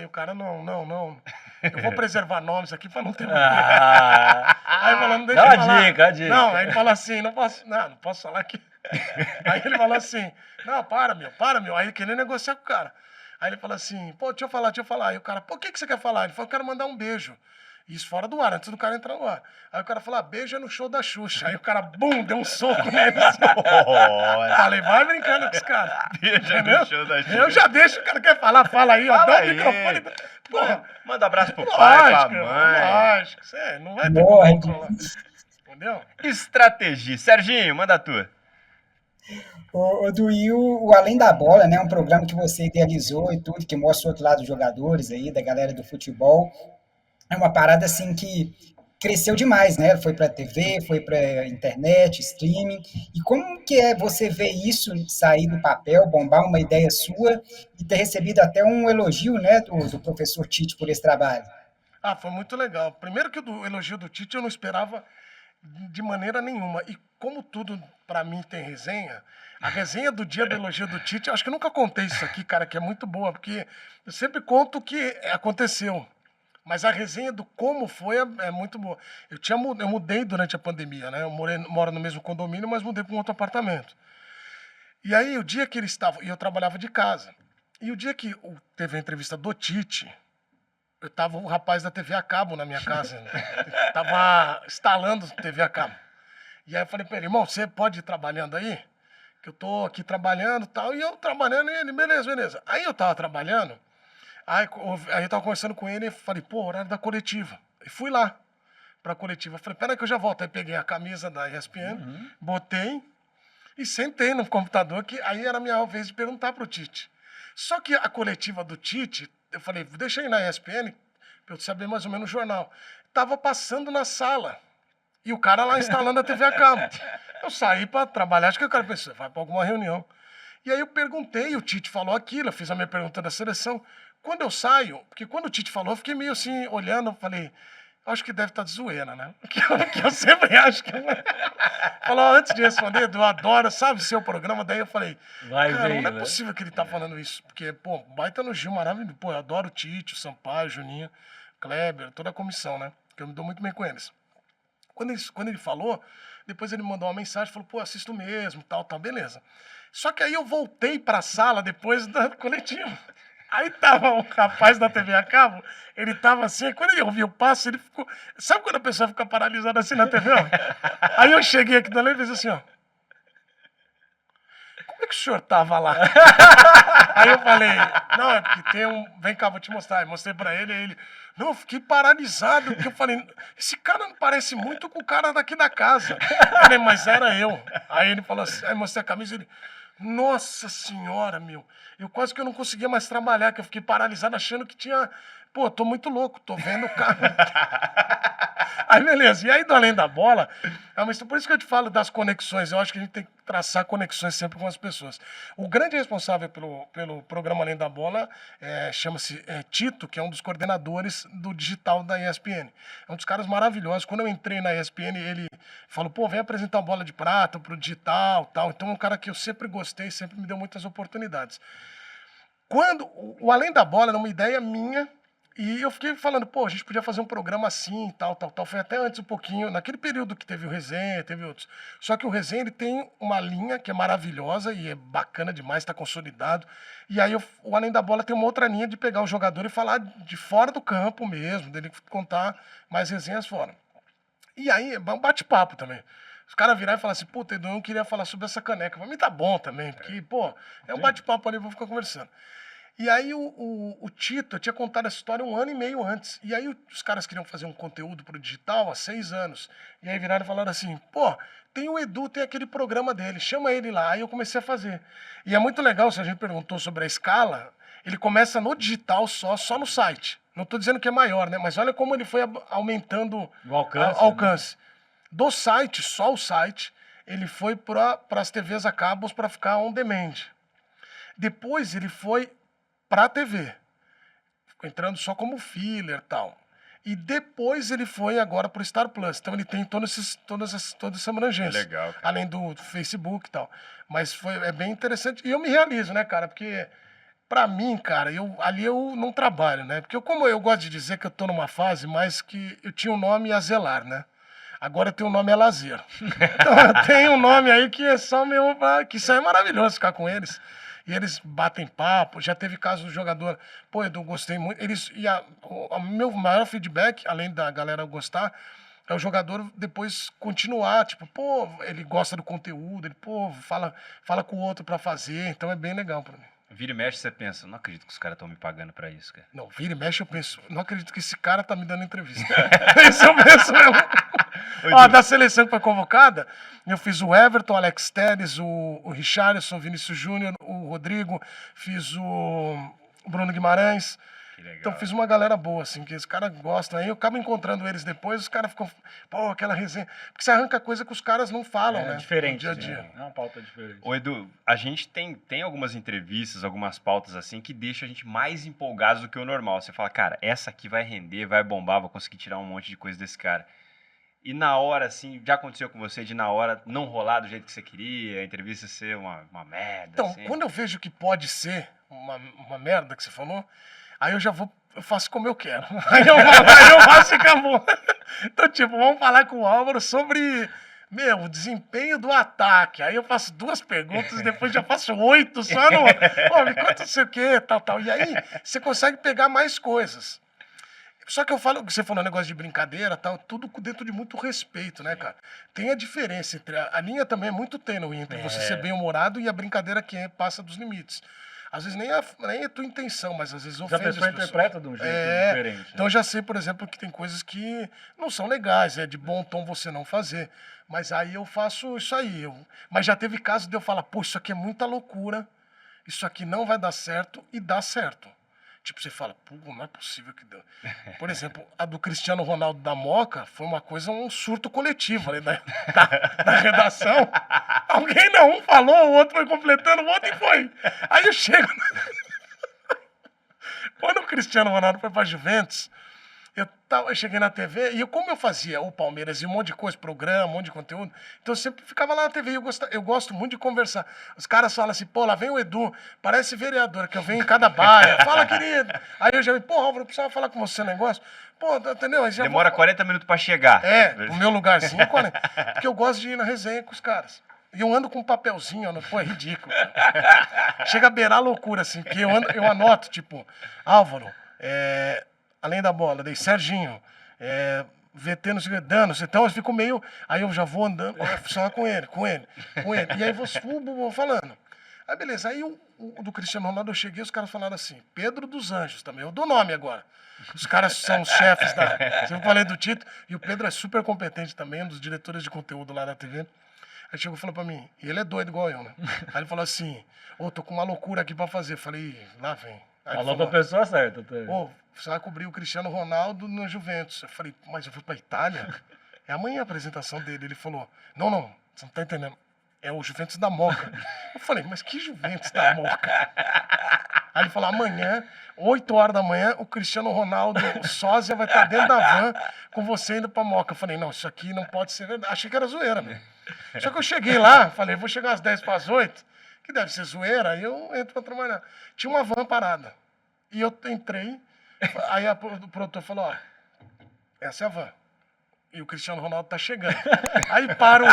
B: E o cara, não. Eu vou preservar nomes aqui pra não ter Aí falando, deixa
C: Dá
B: eu
C: uma
B: falar.
C: dica, a dica.
B: Não, aí ele fala assim, não posso falar aqui. Aí ele falou assim, não, para, meu. Aí querendo negociar com o cara. Aí ele fala assim, pô, deixa eu falar. Aí o cara, pô, o que você quer falar? Ele falou, eu quero mandar um beijo. Isso fora do ar, antes do cara entrar no ar. Aí o cara falou, beija no show da Xuxa. Aí o cara, bum, deu um soco nele.
A: Nossa.
B: Falei, vai brincando com esse cara.
A: Beija
B: Entendeu?
A: no show da Xuxa.
B: Eu já deixo, o cara quer falar, fala aí, ó.
A: Fala
B: Dá o
A: aí.
B: microfone. Porra,
A: Manda abraço pro pai, pra
B: lógico,
A: mãe.
B: lógico. Você não vai ter
D: Morre.
B: como controlar. Entendeu?
A: Estratégia. Serginho, manda a tua.
D: O do Will, o Além da Bola, né? Um programa que você idealizou e tudo, que mostra o outro lado dos jogadores aí, da galera do futebol. É uma parada assim que cresceu demais, né? Foi para TV, foi para internet, streaming. E como que é você ver isso sair do papel, bombar uma ideia sua e ter recebido até um elogio, né, do professor Tite por esse trabalho?
B: Foi muito legal. Primeiro que o elogio do Tite eu não esperava de maneira nenhuma. E como tudo pra mim tem resenha, a resenha do dia do elogio do Tite, eu acho que eu nunca contei isso aqui, cara, que é muito boa, porque eu sempre conto o que aconteceu. Mas a resenha do como foi é muito boa. Eu mudei durante a pandemia, né? Eu moro no mesmo condomínio, mas mudei para um outro apartamento. E aí, o dia que ele estava... E eu trabalhava de casa. E o dia que teve a entrevista do Tite, eu tava o rapaz da TV a cabo na minha casa. Né? Tava instalando TV a cabo. E aí eu falei para ele, irmão, você pode ir trabalhando aí? Que eu tô aqui trabalhando e tal. E eu trabalhando, e ele, beleza. Aí eu tava trabalhando... Aí eu tava conversando com ele e falei, horário da coletiva. E fui lá pra coletiva. Falei, peraí que eu já volto. Aí peguei a camisa da ESPN, botei e sentei no computador, que aí era a minha vez de perguntar pro Tite. Só que a coletiva do Tite, eu falei, deixa aí na ESPN, pra eu saber mais ou menos o jornal. Tava passando na sala. E o cara lá instalando a TV a cabo. Eu saí pra trabalhar, acho que o cara pensou, vai pra alguma reunião. E aí eu perguntei, o Tite falou aquilo, eu fiz a minha pergunta da seleção. Quando eu saio, porque quando o Tite falou, eu fiquei meio assim, olhando, falei, acho que deve estar de zoeira, né? Que eu sempre acho que... Falou, antes de responder, eu adoro, sabe, seu programa, daí eu falei, cara, não é possível que ele tá falando isso, porque, baita no Gil, maravilhoso, eu adoro o Tite, o Sampaio, o Juninho, Kleber, toda a comissão, né? Que eu me dou muito bem com eles. Quando ele falou, depois ele mandou uma mensagem, falou, assisto mesmo, tal, beleza. Só que aí eu voltei pra sala depois da coletiva. Aí tava o rapaz da TV a cabo, ele tava assim, quando ele ouviu o passo, ele ficou... Sabe quando a pessoa fica paralisada assim na TV? Aí eu cheguei aqui da e fiz assim, ó. Como é que o senhor tava lá? Aí eu falei, não, é porque tem um... Vem cá, vou te mostrar. Aí mostrei pra ele, aí ele... Não, eu fiquei paralisado, porque eu falei, esse cara não parece muito com o cara daqui da casa. Eu falei, mas era eu. Aí ele falou assim, aí mostrei a camisa e ele... Nossa senhora, meu. Eu quase que eu não conseguia mais trabalhar, que eu fiquei paralisado achando que tinha... tô muito louco, tô vendo o cara. Aí, beleza. E aí, do Além da Bola, mas por isso que eu te falo das conexões. Eu acho que a gente tem que traçar conexões sempre com as pessoas. O grande responsável pelo programa Além da Bola chama-se Tito, que é um dos coordenadores do digital da ESPN. É um dos caras maravilhosos. Quando eu entrei na ESPN, ele falou, vem apresentar a Bola de Prata pro digital, tal. Então, é um cara que eu sempre gostei, sempre me deu muitas oportunidades. Quando o Além da Bola era uma ideia minha, e eu fiquei falando, a gente podia fazer um programa assim, tal. Foi até antes um pouquinho, naquele período que teve o Resenha, teve outros. Só que o Resenha, ele tem uma linha que é maravilhosa e é bacana demais, está consolidado. E aí o Além da Bola tem uma outra linha de pegar o jogador e falar de fora do campo mesmo, dele contar mais resenhas fora. E aí, é um bate-papo também. Os caras viraram e falaram assim, Edu, eu queria falar sobre essa caneca. Pra mim tá bom também, porque, é um bate-papo ali, vou ficar conversando. E aí o Tito, eu tinha contado essa história 1 ano e meio antes. E aí os caras queriam fazer um conteúdo pro digital há 6 anos. E aí viraram e falaram assim, tem o Edu, tem aquele programa dele, chama ele lá. Aí eu comecei a fazer. E é muito legal, se a gente perguntou sobre a escala, ele começa no digital só no site. Não estou dizendo que é maior, né? Mas olha como ele foi aumentando o alcance. Né? Do site, só o site, ele foi para as TVs a cabos para ficar on demand. Depois ele foi para a TV. Ficou entrando só como filler e tal. E depois ele foi agora para o Star Plus. Então ele tem toda essa abrangência.
A: Legal, cara.
B: Além do Facebook e tal. Mas é bem interessante. E eu me realizo, né, cara? Porque, pra mim, cara, ali eu não trabalho, né? Porque como eu gosto de dizer que eu tô numa fase mais que eu tinha um nome a zelar, né? Agora eu tenho um nome a lazer. Então eu tenho um nome aí que é só meu... Que isso aí é maravilhoso ficar com eles. e eles batem papo. Já teve caso do jogador, pô, Edu, gostei muito. O meu maior feedback, além da galera gostar, é o jogador depois continuar, tipo, pô, ele gosta do conteúdo, ele, pô, fala com o outro pra fazer, então é bem legal pra mim.
A: Vira e mexe, você pensa, não acredito que os caras estão me pagando pra isso, cara.
B: Não, vira e mexe, eu penso, não acredito que esse cara tá me dando entrevista. Isso eu penso mesmo. Ó, da seleção que foi convocada, eu fiz o Everton, Alex Telles, o Richarlison, o Vinícius Júnior, o Rodrigo, fiz o Bruno Guimarães.
A: Que legal.
B: Então fiz uma galera boa, assim, que os caras gostam. Aí eu acabo encontrando eles depois, os caras ficam, pô, aquela resenha. Porque você arranca coisa que os caras não falam, né?
C: Diferente,
B: no dia a dia.
C: É uma pauta diferente.
A: Ô, Edu, a gente tem algumas entrevistas, algumas pautas assim, que deixam a gente mais empolgado do que o normal. Você fala, cara, essa aqui vai render, vai bombar, vou conseguir tirar um monte de coisa desse cara. E na hora, assim, já aconteceu com você de na hora não rolar do jeito que você queria, a entrevista ser uma merda?
B: Então,
A: assim?
B: quando eu vejo que pode ser uma merda que você falou, aí eu faço como eu quero. Aí eu faço e acabou. Então, tipo, vamos falar com o Álvaro sobre, o desempenho do ataque. Aí eu faço 2 perguntas e depois já faço 8 só no... Pô, me conta não sei o quê, tal. E aí você consegue pegar mais coisas. Só que eu falo, você falou negócio de brincadeira, tal, tudo dentro de muito respeito, né, cara? Tem a diferença entre... A linha também é muito tênue entre você ser bem-humorado e a brincadeira que passa dos limites. Às vezes nem é tua intenção, mas às vezes ofende
C: a pessoa interpreta de um jeito diferente.
B: Então eu já sei, por exemplo, que tem coisas que não são legais, é de bom tom você não fazer. Mas aí eu faço isso aí. Mas já teve caso de eu falar, pô, isso aqui é muita loucura, isso aqui não vai dar certo e dá certo. Tipo, você fala, pô, não é possível que deu. Por exemplo, a do Cristiano Ronaldo da Moca foi uma coisa, um surto coletivo ali da redação. Alguém não falou, o outro foi completando, o outro e foi. Aí eu chego... Quando o Cristiano Ronaldo foi pra Juventus, eu cheguei na TV e como eu fazia o Palmeiras e um monte de coisa, programa, um monte de conteúdo, então eu sempre ficava lá na TV e eu gosto muito de conversar. Os caras falam assim, pô, lá vem o Edu, parece vereador, que eu venho em cada baia. Fala, querido. Aí eu já, pô, Álvaro, eu precisava falar com você um negócio. Pô, entendeu? Aí já
A: demora 40 minutos pra chegar.
B: o meu lugarzinho é 40. Porque eu gosto de ir na resenha com os caras. E eu ando com um papelzinho, pô, é ridículo. Chega a beirar a loucura, assim, porque eu anoto, tipo, Álvaro, além da bola, daí Serginho, VT, não sei o que, Danos, então eu fico meio... Aí eu já vou andando, só com ele. E aí vou falando. Aí beleza, aí o do Cristiano Ronaldo eu cheguei, os caras falaram assim, Pedro dos Anjos também, eu dou nome agora. Os caras são os chefes da... Eu falei do Tito, e o Pedro é super competente também, um dos diretores de conteúdo lá da TV. Aí chegou e falou pra mim, e ele é doido igual eu, né? Aí ele falou assim, tô com uma loucura aqui pra fazer. Falei, lá vem. Aí
C: falou pra pessoa certa.
B: Você vai cobrir o Cristiano Ronaldo no Juventus. Eu falei, mas eu fui pra Itália? É amanhã a apresentação dele. Ele falou, não, você não tá entendendo. É o Juventus da Moca. Eu falei, mas que Juventus da Moca? Aí ele falou, amanhã, 8 horas da manhã, o Cristiano Ronaldo, o sósia, vai estar dentro da van com você indo pra Moca. Eu falei, não, isso aqui não pode ser verdade. Achei que era zoeira, mesmo. Só que eu cheguei lá, falei, vou chegar às 10:50, que deve ser zoeira, aí eu entro pra trabalhar. Tinha uma van parada. E eu entrei, aí o produtor falou, essa é a van. E o Cristiano Ronaldo tá chegando. Aí para o...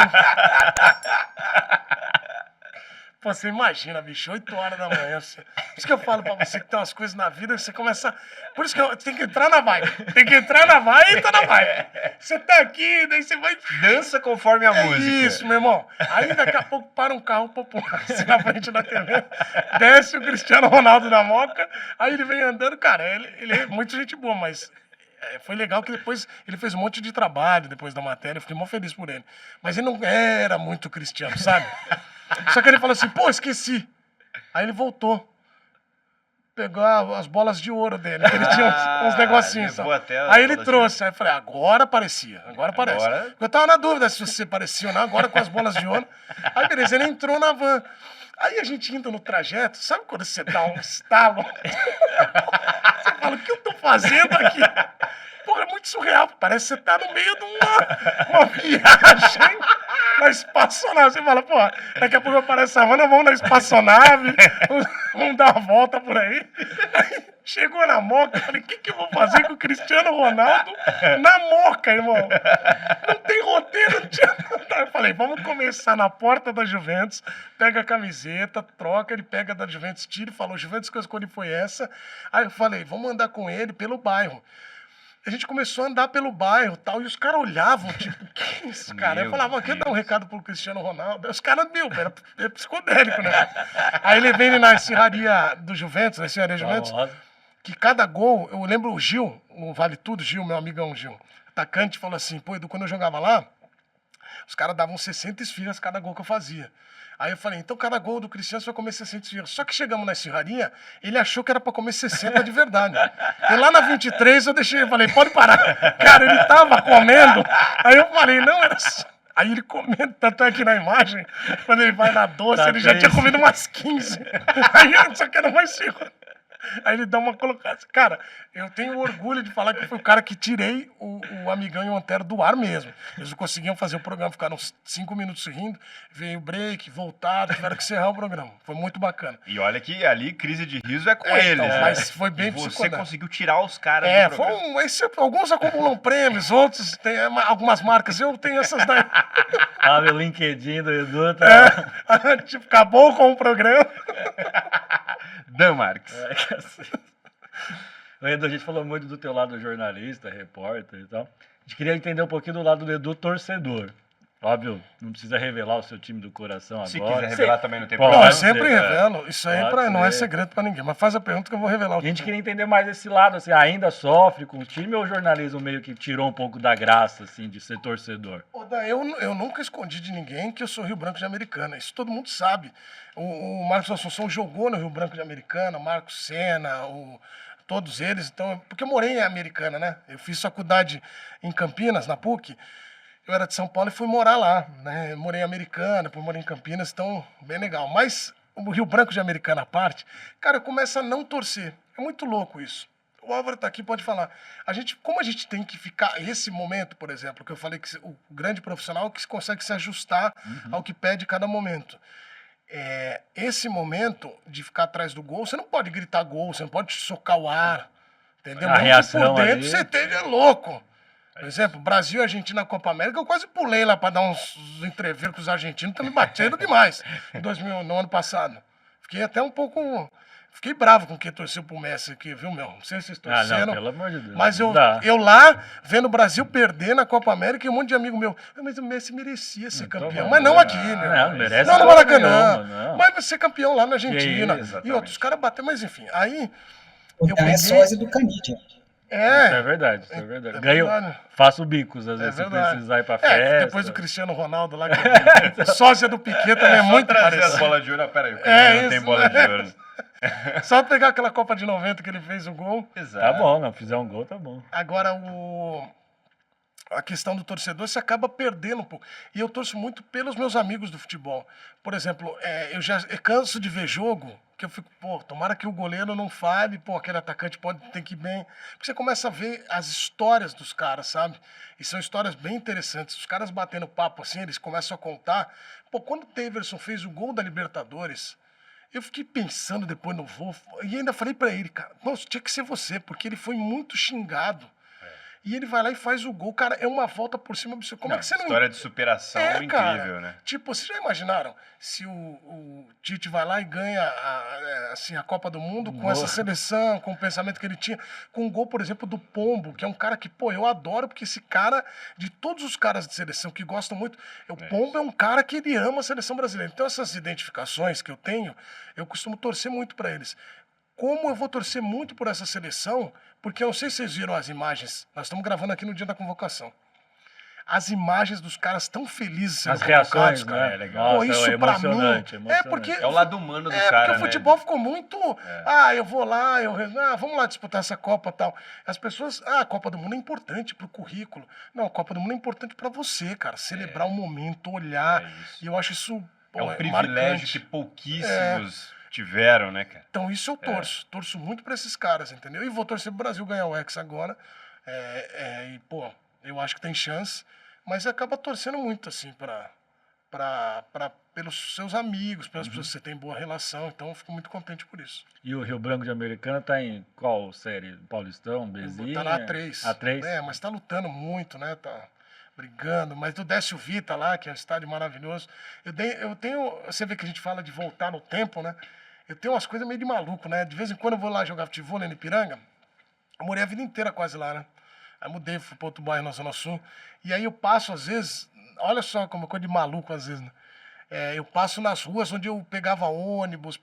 B: Pô, você imagina, bicho, 8 horas da manhã. Por isso que eu falo pra você que tem umas coisas na vida que você começa... Por isso que tem que entrar na vibe. Tem que entrar na vibe e tá na vibe. Você tá aqui, daí você vai...
A: Dança conforme a música.
B: Isso, meu irmão. Aí daqui a pouco para um carro popular assim, na frente da TV. Desce o Cristiano Ronaldo da Moca. Aí ele vem andando. Cara, ele é muito gente boa, mas... Foi legal que depois ele fez um monte de trabalho depois da matéria. Eu fiquei mó feliz por ele. Mas ele não era muito cristiano, sabe? Só que ele falou assim, pô, esqueci. Aí ele voltou. Pegou as bolas de ouro dele. Ele tinha uns negocinhos. Aí ele trouxe. Aí eu falei, agora parecia. Agora parece. Eu tava na dúvida se você parecia ou não. Agora com as bolas de ouro. Aí beleza, ele entrou na van. Aí a gente indo no trajeto, sabe quando você dá um estalo? Você fala, o que eu tô fazendo aqui? Porra, é muito surreal. Parece que você tá no meio de uma viagem. na espaçonave. Você fala, pô, daqui a pouco aparece a Havana, vamos na espaçonave, vamos dar uma volta por aí. Aí chegou na Moca, eu falei, o que eu vou fazer com o Cristiano Ronaldo na Moca, irmão? Não tem roteiro, não tinha nada. Eu falei, vamos começar na porta da Juventus, pega a camiseta, troca, ele pega da Juventus, tira e falou, Juventus que eu escolhi foi essa. Aí eu falei, vamos andar com ele pelo bairro. A gente começou a andar pelo bairro e tal, e os caras olhavam, tipo, que isso, cara? Eu falava, quer dar um recado pro Cristiano Ronaldo? Os caras, era psicodélico, né? Aí ele vem na esfirraria do Juventus, na esfirraria Juventus, que cada gol, eu lembro o Gil, o Vale Tudo, Gil, meu amigão Gil, atacante, falou assim, pô, Edu, quando eu jogava lá, os caras davam 60 esfirras cada gol que eu fazia. Aí eu falei, então cada gol do Cristiano você vai comer 60 esfirras. Só que chegamos na esfirraria, ele achou que era pra comer 60 de verdade. E lá na 23 eu deixei, eu falei, pode parar. Cara, ele tava comendo. Aí eu falei, não, era só... Aí ele comendo, tanto é que na imagem, quando ele vai na doce, ele já tinha comido umas 15. Aí eu só quero mais 5. Aí ele dá uma colocada. Cara, eu tenho orgulho de falar que eu fui o cara que tirei o Amigão e o Antero do ar mesmo. Eles não conseguiam fazer o programa, ficaram uns 5 minutos rindo, veio o break, voltaram, tiveram que encerrar o programa. Foi muito bacana.
A: E olha que ali crise de riso é com eles,
B: então,
A: né?
B: mas foi bem
A: Você
B: psicodélico.
A: conseguiu tirar os caras do programa.
B: Alguns acumulam prêmios, outros têm algumas marcas. Eu tenho essas daí.
C: Ah, meu LinkedIn do Edu tá...
B: Tipo, acabou com o programa.
A: Dan Marques.
C: Edu, a gente falou muito do teu lado jornalista, repórter e tal. A gente queria entender um pouquinho do lado do Edu torcedor. Óbvio, não precisa revelar o seu time do coração agora.
A: Se quiser revelar também não tem
C: Pode
A: problema.
B: Eu sempre
C: ser,
B: revelo. Isso aí não é segredo pra ninguém. Mas faz a pergunta que eu vou revelar.
C: A gente queria entender mais esse lado, assim, ainda sofre com o time ou o jornalismo meio que tirou um pouco da graça, assim, de ser torcedor?
B: Eu nunca escondi de ninguém que eu sou Rio Branco de Americana. Isso todo mundo sabe. O Marcos Assunção jogou no Rio Branco de Americana, o Marcos Senna, todos eles. Então, porque eu morei em Americana, né? Eu fiz faculdade em Campinas, na PUC. Eu era de São Paulo e fui morar lá, né? Eu morei em Americana, depois morei em Campinas, então, bem legal. Mas o Rio Branco de Americana à parte, cara, eu começo a não torcer. É muito louco isso. O Álvaro tá aqui, pode falar. Como a gente tem que ficar, esse momento, por exemplo, que eu falei que o grande profissional que consegue se ajustar ao que pede cada momento. Esse momento de ficar atrás do gol, você não pode gritar gol, você não pode socar o ar, entendeu?
C: A reação
B: por dentro
C: ali,
B: você esteja louco. Por exemplo, Brasil e Argentina na Copa América, eu quase pulei lá para dar uns entreveros com os argentinos, estão me batendo demais no ano passado. Fiquei até um pouco... Fiquei bravo com quem torceu pro Messi aqui, viu, meu? Não sei se vocês torceram.
C: não, pelo amor de Deus.
B: Mas eu lá, vendo o Brasil perder na Copa América, e um monte de amigo meu, mas o Messi merecia ser campeão. Mas não aqui, né?
C: Não merece.
B: Não no Maracanã.
C: Não.
B: Mas vai ser campeão lá na Argentina.
A: Exatamente.
B: E outros caras bateram, mas enfim. Aí...
D: Então é sósia do Canidia.
C: Isso é verdade, isso é verdade. Ganho, faço bicos, às vezes, se precisar ir pra festa.
B: Depois do Cristiano Ronaldo lá, que sósia do Piquet também é muito
A: trazer
B: parecido.
A: as bolas de ouro. Pera aí, não tem bola de ouro.
B: Só pegar aquela Copa de 90 que ele fez o gol.
A: Exato.
C: Tá bom, não fizer um gol, tá bom.
B: Agora, a questão do torcedor, você acaba perdendo um pouco. E eu torço muito pelos meus amigos do futebol. Por exemplo, eu canso de ver jogo que eu fico, tomara que o goleiro não falhe, aquele atacante ter que ir bem. Porque você começa a ver as histórias dos caras, sabe? E são histórias bem interessantes. Os caras batendo papo assim, eles começam a contar. Quando o Daverson fez o gol da Libertadores, eu fiquei pensando depois no voo, e ainda falei pra ele, cara, nossa, tinha que ser você, porque ele foi muito xingado. E ele vai lá e faz o gol. Cara, é uma volta por cima absurda. Como é que você não...
A: História de superação incrível,
B: cara,
A: né?
B: Tipo, vocês já imaginaram se o Tite vai lá e ganha a Copa do Mundo com essa seleção, com o pensamento que ele tinha, com um gol, por exemplo, do Pombo, que é um cara que, eu adoro, porque esse cara, de todos os caras de seleção que gostam muito, o Pombo é um cara que ele ama a seleção brasileira. Então, essas identificações que eu tenho, eu costumo torcer muito para eles. Como eu vou torcer muito por essa seleção, porque eu não sei se vocês viram as imagens, nós estamos gravando aqui no dia da convocação. As imagens dos caras tão felizes sendo
C: as reações,
B: cara.
C: né? É legal.
B: Isso
C: é
B: pra mim
C: emocionante.
B: porque
A: é o lado humano do cara,
B: porque o
A: né?
B: futebol ficou muito, eu vou lá, vamos lá disputar essa Copa e tal. As pessoas, a Copa do Mundo é importante pro currículo. Não, a Copa do Mundo é importante pra você, cara, celebrar o momento, olhar. E eu acho isso
A: um privilégio
B: marcante.
A: que pouquíssimos tiveram, né, cara?
B: Então isso eu torço muito pra esses caras, entendeu? E vou torcer pro Brasil ganhar o Hexa agora. Eu acho que tem chance, mas acaba torcendo muito, assim, pelos seus amigos, pelas pessoas que você tem boa relação. Então, eu fico muito contente por isso.
C: E o Rio Branco de Americana tá em qual série? Paulistão, Bezinha?
B: Tá na A3.
C: A3?
B: É, mas tá lutando muito, né? Tá brigando. Mas do Décio Vita lá, que é um estádio maravilhoso. Eu tenho... Você vê que a gente fala de voltar no tempo, né? Eu tenho umas coisas meio de maluco, né? De vez em quando eu vou lá jogar futebol no Ipiranga. Eu morei a vida inteira quase lá, né? Aí mudei, fui para outro bairro na Zona Sul. E aí eu passo, às vezes... Olha só como é coisa de maluco, às vezes, né? Eu passo nas ruas onde eu pegava ônibus,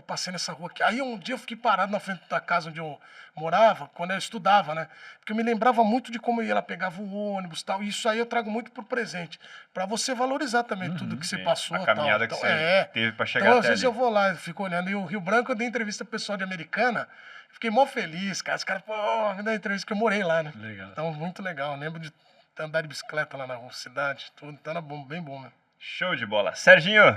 B: passei nessa rua aqui. Aí um dia eu fiquei parado na frente da casa onde eu morava, quando eu estudava, né? Porque eu me lembrava muito de como eu ia lá, pegava o ônibus e tal. E isso aí eu trago muito pro presente, para você valorizar também tudo que você passou.
A: A caminhada
B: tal.
A: que você teve para chegar
B: então,
A: até
B: às vezes
A: ali.
B: eu vou lá, fico olhando. E o Rio Branco, eu dei entrevista pro pessoal de Americana, fiquei mó feliz, cara. Os caras, pô, me dá entrevista que eu morei lá, né?
C: Legal.
B: Então, muito legal. Eu lembro de andar de bicicleta lá na cidade, tudo. Então era bom, bem bom, né?
A: Show de bola. Serginho!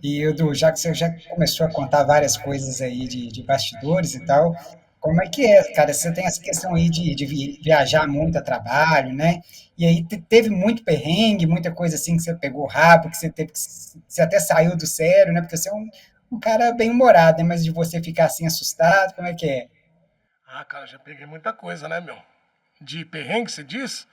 D: E, Edu, já que você já começou a contar várias coisas aí de bastidores e tal, como é que é, cara? Você tem essa questão aí de viajar muito a trabalho, né? E aí teve muito perrengue, muita coisa assim que você pegou rabo, que você teve que você até saiu do sério, né? Porque você é um cara bem humorado, né? Mas de você ficar assim assustado, como é que é?
B: Ah, cara, já peguei muita coisa, né, meu? De perrengue, você diz?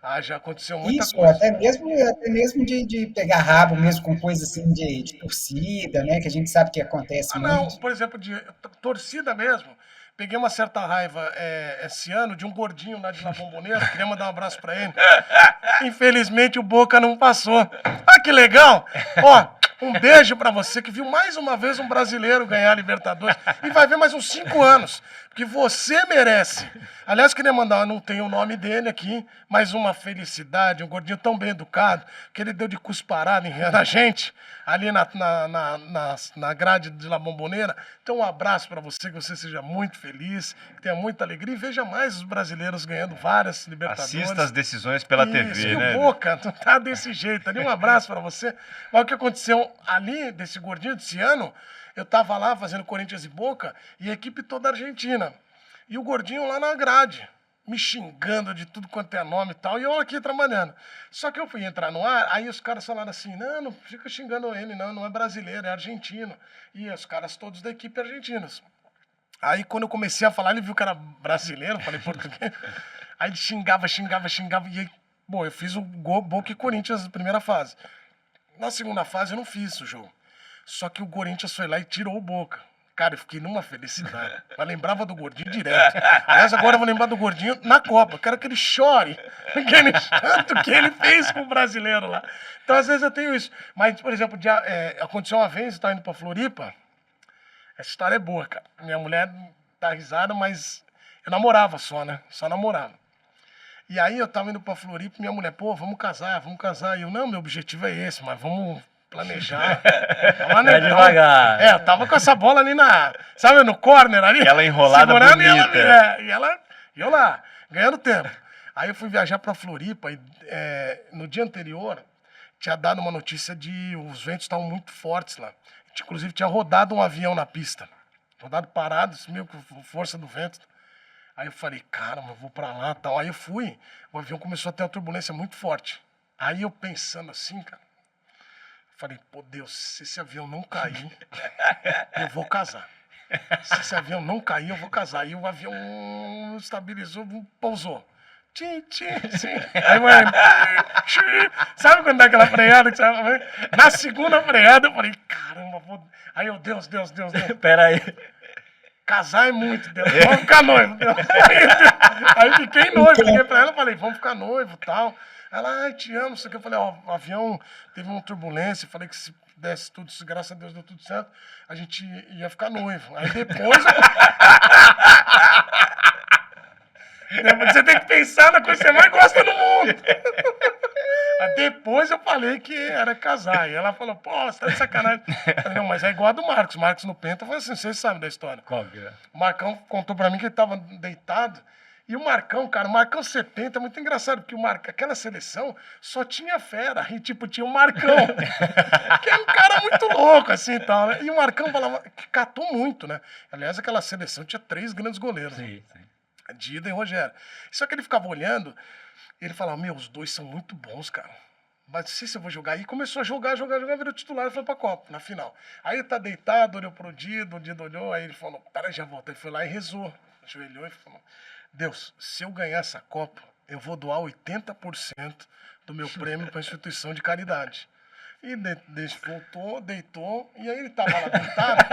B: Ah, já aconteceu muita
D: Isso,
B: coisa.
D: até mesmo de pegar rabo mesmo com coisa assim de torcida, né? Que a gente sabe que acontece
B: Ah, não,
D: muito.
B: por exemplo, de torcida mesmo. Peguei uma certa raiva esse ano de um gordinho lá de La Bombonera, queria mandar um abraço pra ele. Infelizmente o Boca não passou. Ah, que legal! Ó, um beijo pra você que viu mais uma vez um brasileiro ganhar a Libertadores e vai ver mais uns 5 anos, porque você merece. Aliás, queria mandar, não tem o nome dele aqui, mas uma felicidade, um gordinho tão bem educado, que ele deu de cusparada na gente, ali na grade de La Bombonera. Então um abraço pra você, que você seja muito feliz, que tenha muita alegria e veja mais os brasileiros ganhando várias Libertadores.
A: Assista as decisões pela
B: Isso,
A: TV,
B: e
A: né?
B: o Boca não tá desse jeito ali. Um abraço pra você. Mas o que aconteceu ali, desse gordinho desse ano, eu tava lá fazendo Corinthians e Boca e a equipe toda argentina. E o gordinho lá na grade, me xingando de tudo quanto é nome e tal, e eu aqui trabalhando. Só que eu fui entrar no ar, aí os caras falaram assim, não fica xingando ele, não é brasileiro, é argentino. E os caras todos da equipe argentinos. Aí quando eu comecei a falar, ele viu que era brasileiro, falei português. Aí ele xingava, e aí, bom, eu fiz o gol Boca e Corinthians na primeira fase. Na segunda fase eu não fiz o jogo. Só que o Corinthians foi lá e tirou o Boca. Cara, eu fiquei numa felicidade. Eu lembrava do gordinho direto. Aliás, agora eu vou lembrar do gordinho na Copa. Quero que ele chore. Tanto que ele fez com o brasileiro lá. Então, às vezes eu tenho isso. Mas, por exemplo, aconteceu uma vez, eu estava indo pra Floripa. Essa história é boa, cara. Minha mulher dá risada, mas eu namorava só, né? Só namorava. E aí eu tava indo pra Floripa e minha mulher, pô, vamos casar. E eu, não, meu objetivo é esse, mas vamos planejar.
C: Vai devagar.
B: Eu tava com essa bola ali sabe, no corner ali.
A: Aquela enrolada bonita.
B: E eu lá, ganhando tempo. Aí eu fui viajar pra Floripa e no dia anterior tinha dado uma notícia de os ventos estavam muito fortes lá. Inclusive tinha rodado um avião na pista. Rodado parado, meio com força do vento. Aí eu falei, cara, eu vou pra lá e tal. Aí eu fui, o avião começou a ter uma turbulência muito forte. Aí eu pensando assim, cara, falei, pô, Deus, se esse avião não cair, eu vou casar. Se esse avião não cair, eu vou casar. Aí o avião estabilizou, pousou. Tchim, tchim, tchim. Aí, mano, sabe quando dá aquela freada que você vai ver? Na segunda freada, eu falei, caramba, vou... Aí eu, Deus.
C: Pera aí.
B: Casar é muito, Deus. Vamos ficar noivo, Deus. Aí fiquei noivo, liguei pra ela, falei, vamos ficar noivo e tal. Ela, ai, te amo, isso aqui. Eu falei, ó, o avião teve uma turbulência, falei que se desse tudo, se graças a Deus deu tudo certo, a gente ia ficar noivo. Aí depois... Você tem que pensar na coisa que você mais gosta no mundo. Aí depois eu falei que era casar. E ela falou, pô, você tá de sacanagem. Eu falei, não, mas é igual a do Marcos. Marcos no Penta foi assim, vocês sabem da história.
C: Qual que é?
B: O Marcão contou pra mim que ele tava deitado. E o Marcão, cara, o Marcão 70 é muito engraçado, porque aquela seleção só tinha fera. E, tipo, tinha o Marcão, que é um cara muito louco, assim, e tal, né? E o Marcão falava, que catou muito, né? Aliás, aquela seleção tinha 3 grandes goleiros.
C: Sim.
B: Dida e Rogério. Só que ele ficava olhando, ele falava, meu, os dois são muito bons, cara. mas não sei se eu vou jogar. Aí começou a jogar, virou titular e foi pra Copa, na final. Aí ele tá deitado, olhou pro Dido, o Dido olhou, aí ele falou, peraí, já volta. Ele foi lá e rezou, ajoelhou e falou, Deus, se eu ganhar essa Copa, eu vou doar 80% do meu prêmio pra instituição de caridade. E voltou, deitou, e aí ele tava lá deitado,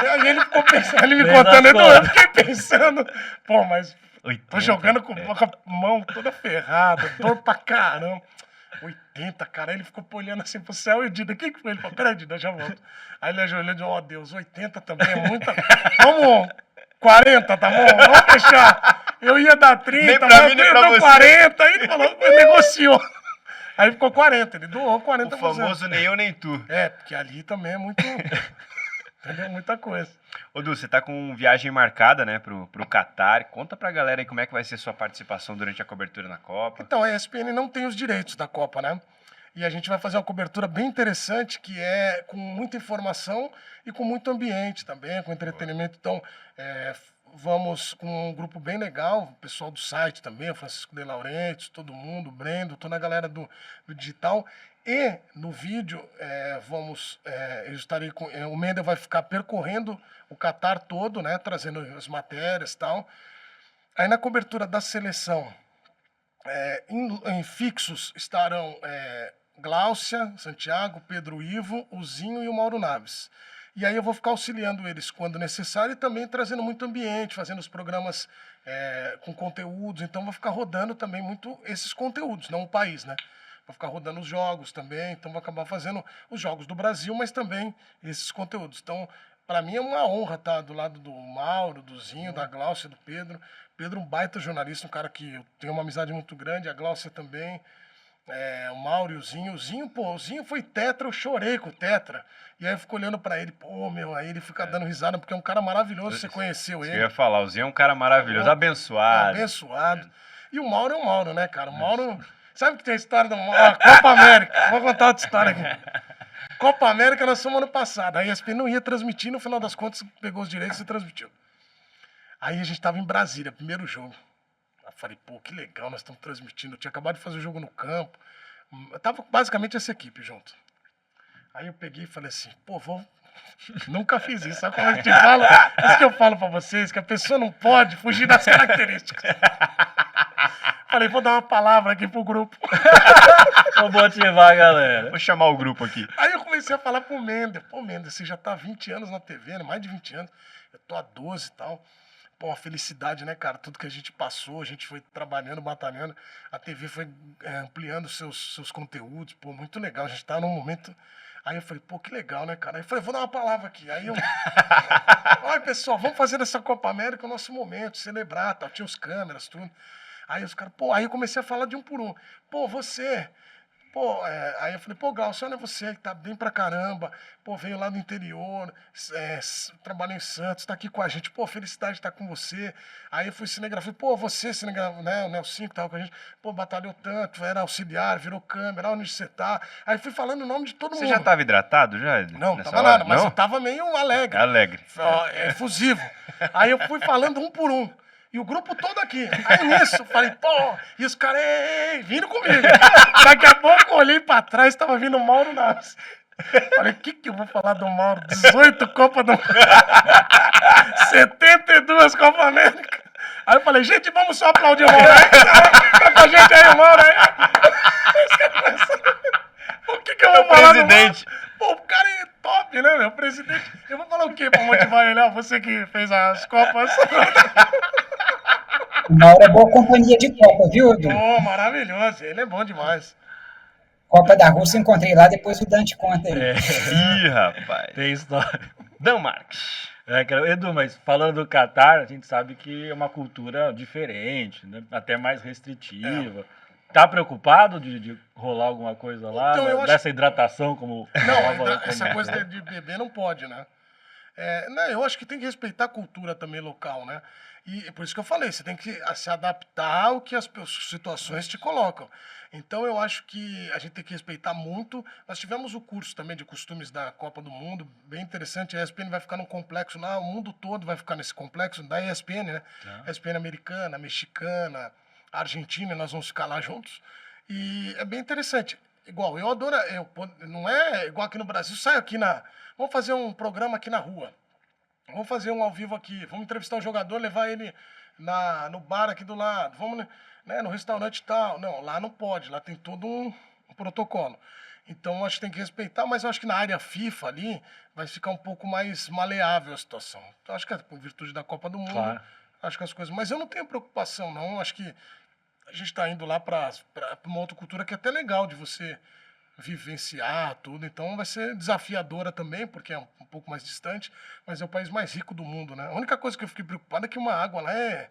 B: e aí ele ficou pensando, ele me contando, eu fiquei pensando, pô, mas
A: 80,
B: tô jogando com a mão toda ferrada, dor pra caramba. 80, cara, aí ele ficou olhando assim pro céu e o Dida, o que foi? Ele falou, peraí, Dida, já volto. Aí ele ajoelhou e disse, ó Deus, 80 também é muita, vamos, 40, tá bom, vamos deixar. Eu ia dar 30,
A: nem pra
B: mas
A: mim, nem
B: eu
A: pra
B: dou
A: você.
B: 40, aí ele falou, negociou. Aí ficou 40, ele doou 40%.
A: O famoso nem eu nem tu.
B: É, porque ali também é muito. Entendeu? Muita coisa.
A: Ô, Du, você tá com viagem marcada, né, pro Catar. Conta pra galera aí como é que vai ser sua participação durante a cobertura na Copa.
B: Então, a ESPN não tem os direitos da Copa, né? E a gente vai fazer uma cobertura bem interessante, que é com muita informação e com muito ambiente também, com entretenimento. Então, vamos com um grupo bem legal, o pessoal do site também, o Francisco de Laurentiis, todo mundo, o Brendo, toda a galera do digital. E no vídeo, eu estarei com. O Mendel vai ficar percorrendo o Catar todo, né? Trazendo as matérias e tal. Aí na cobertura da seleção, em fixos estarão Gláucia, Santiago, Pedro Ivo, o Zinho e o Mauro Naves. E aí eu vou ficar auxiliando eles quando necessário e também trazendo muito ambiente, fazendo os programas com conteúdos. Então vou ficar rodando também muito esses conteúdos, não o país, né? Vou ficar rodando os jogos também, então vou acabar fazendo os jogos do Brasil, mas também esses conteúdos. Então, para mim é uma honra estar do lado do Mauro, do Zinho, da Gláucia, do Pedro. Pedro, um baita jornalista, um cara que eu tenho uma amizade muito grande, a Gláucia também. O Mauro e o Zinho. O Zinho foi tetra, eu chorei com o tetra. E aí eu fico olhando pra ele, pô, meu, aí ele fica dando risada, porque é um cara maravilhoso, você conheceu ele.
A: Eu ia falar, o Zinho é um cara maravilhoso, abençoado.
B: Abençoado. E o Mauro é o Mauro, né, cara? O Mauro... Sabe que tem a história do Mauro? Copa América. Vou contar outra história aqui. Copa América nós fomos ano passado. A ESPN não ia transmitir, no final das contas pegou os direitos e transmitiu. Aí a gente tava em Brasília, primeiro jogo. Eu falei, pô, que legal, nós estamos transmitindo. Eu tinha acabado de fazer o jogo no campo. Eu tava basicamente essa equipe junto. Aí eu peguei e falei assim, pô, nunca fiz isso. Sabe como a gente fala? Isso que eu falo pra vocês, que a pessoa não pode fugir das características. Falei, vou dar uma palavra aqui pro grupo.
C: Vou motivar a galera.
A: Vou chamar o grupo aqui.
B: Aí eu comecei a falar pro Mendel. Pô, Mendel, você já tá há 20 anos na TV, né? Mais de 20 anos. Eu tô há 12 e tal. Pô, uma felicidade, né, cara? Tudo que a gente passou, a gente foi trabalhando, batalhando. A TV foi ampliando seus conteúdos. Pô, muito legal. A gente tá num momento... Aí eu falei, pô, que legal, né, cara? Aí eu falei, vou dar uma palavra aqui. Aí eu... Olha, pessoal, vamos fazer dessa Copa América o nosso momento, celebrar, tal. Tinha os câmeras, tudo. Aí os caras, pô, aí eu comecei a falar de um por um. Pô, você... Pô, aí eu falei, pô, Glaucio, olha você que tá bem pra caramba, pô, veio lá do interior, trabalhou em Santos, tá aqui com a gente, pô, felicidade de estar com você. Aí eu fui cinegrafia, pô, você, né, o Nelson que tava com a gente, pô, batalhou tanto, era auxiliar, virou câmera, onde você tá. Aí fui falando o nome de todo mundo.
A: Você já tava hidratado já?
B: Não, tava nada, mas eu tava meio alegre.
A: Alegre.
B: Efusivo. Aí eu fui falando um por um. E o grupo todo aqui. Aí nisso, falei, pô, e os caras, vindo comigo. Daqui a pouco eu olhei pra trás, tava vindo o Mauro Naves. Falei, o que eu vou falar do Mauro? 18 Copa do Mundo. 72 Copa América. Aí eu falei, gente, vamos só aplaudir o Mauro aí. Tá com a gente aí, o Mauro aí. O que eu vou falar
A: presidente.
B: do Mauro? Pô, o cara é top, né, meu? Presidente. Eu vou falar o quê pra motivar ele? Ó, você que fez as Copas.
D: O Mauro é boa companhia de Copa, viu, Edu?
B: Pô, maravilhoso. Ele é bom demais.
D: Copa da Rússia eu encontrei lá, depois o Dante conta aí.
A: Ih, rapaz.
C: Tem história.
A: Dan Marques.
C: Cara, Edu, mas falando do Catar, a gente sabe que é uma cultura diferente, né? Até mais restritiva. Tá preocupado de rolar alguma coisa lá?
B: Então, eu
C: dessa hidratação como...
B: Não, essa coisa de beber não pode, né? Eu acho que tem que respeitar a cultura também local, né? E por isso que eu falei, você tem que se adaptar ao que as situações te colocam. Então eu acho que a gente tem que respeitar muito. Nós tivemos o curso também de costumes da Copa do Mundo, bem interessante. A ESPN vai ficar num complexo lá, o mundo todo vai ficar nesse complexo da ESPN, né? ESPN americana, mexicana, argentina, nós vamos ficar lá juntos. E é bem interessante. igual, eu adoro, não é igual aqui no Brasil, saio aqui vamos fazer um programa aqui na rua, vamos fazer um ao vivo aqui, vamos entrevistar um jogador, levar ele no bar aqui do lado, vamos, né, no restaurante e tal. Não, lá não pode, lá tem todo um protocolo. Então, acho que tem que respeitar, mas eu acho que na área FIFA ali vai ficar um pouco mais maleável a situação. Então, acho que é por virtude da Copa do Mundo,
C: Claro.
B: acho que as coisas... Mas eu não tenho preocupação, não. Acho que a gente está indo lá para uma outra cultura que é até legal de você vivenciar tudo. Então, vai ser desafiadora também, porque é um pouco mais distante, mas é o país mais rico do mundo, né? A única coisa que eu fiquei preocupado é que uma água lá é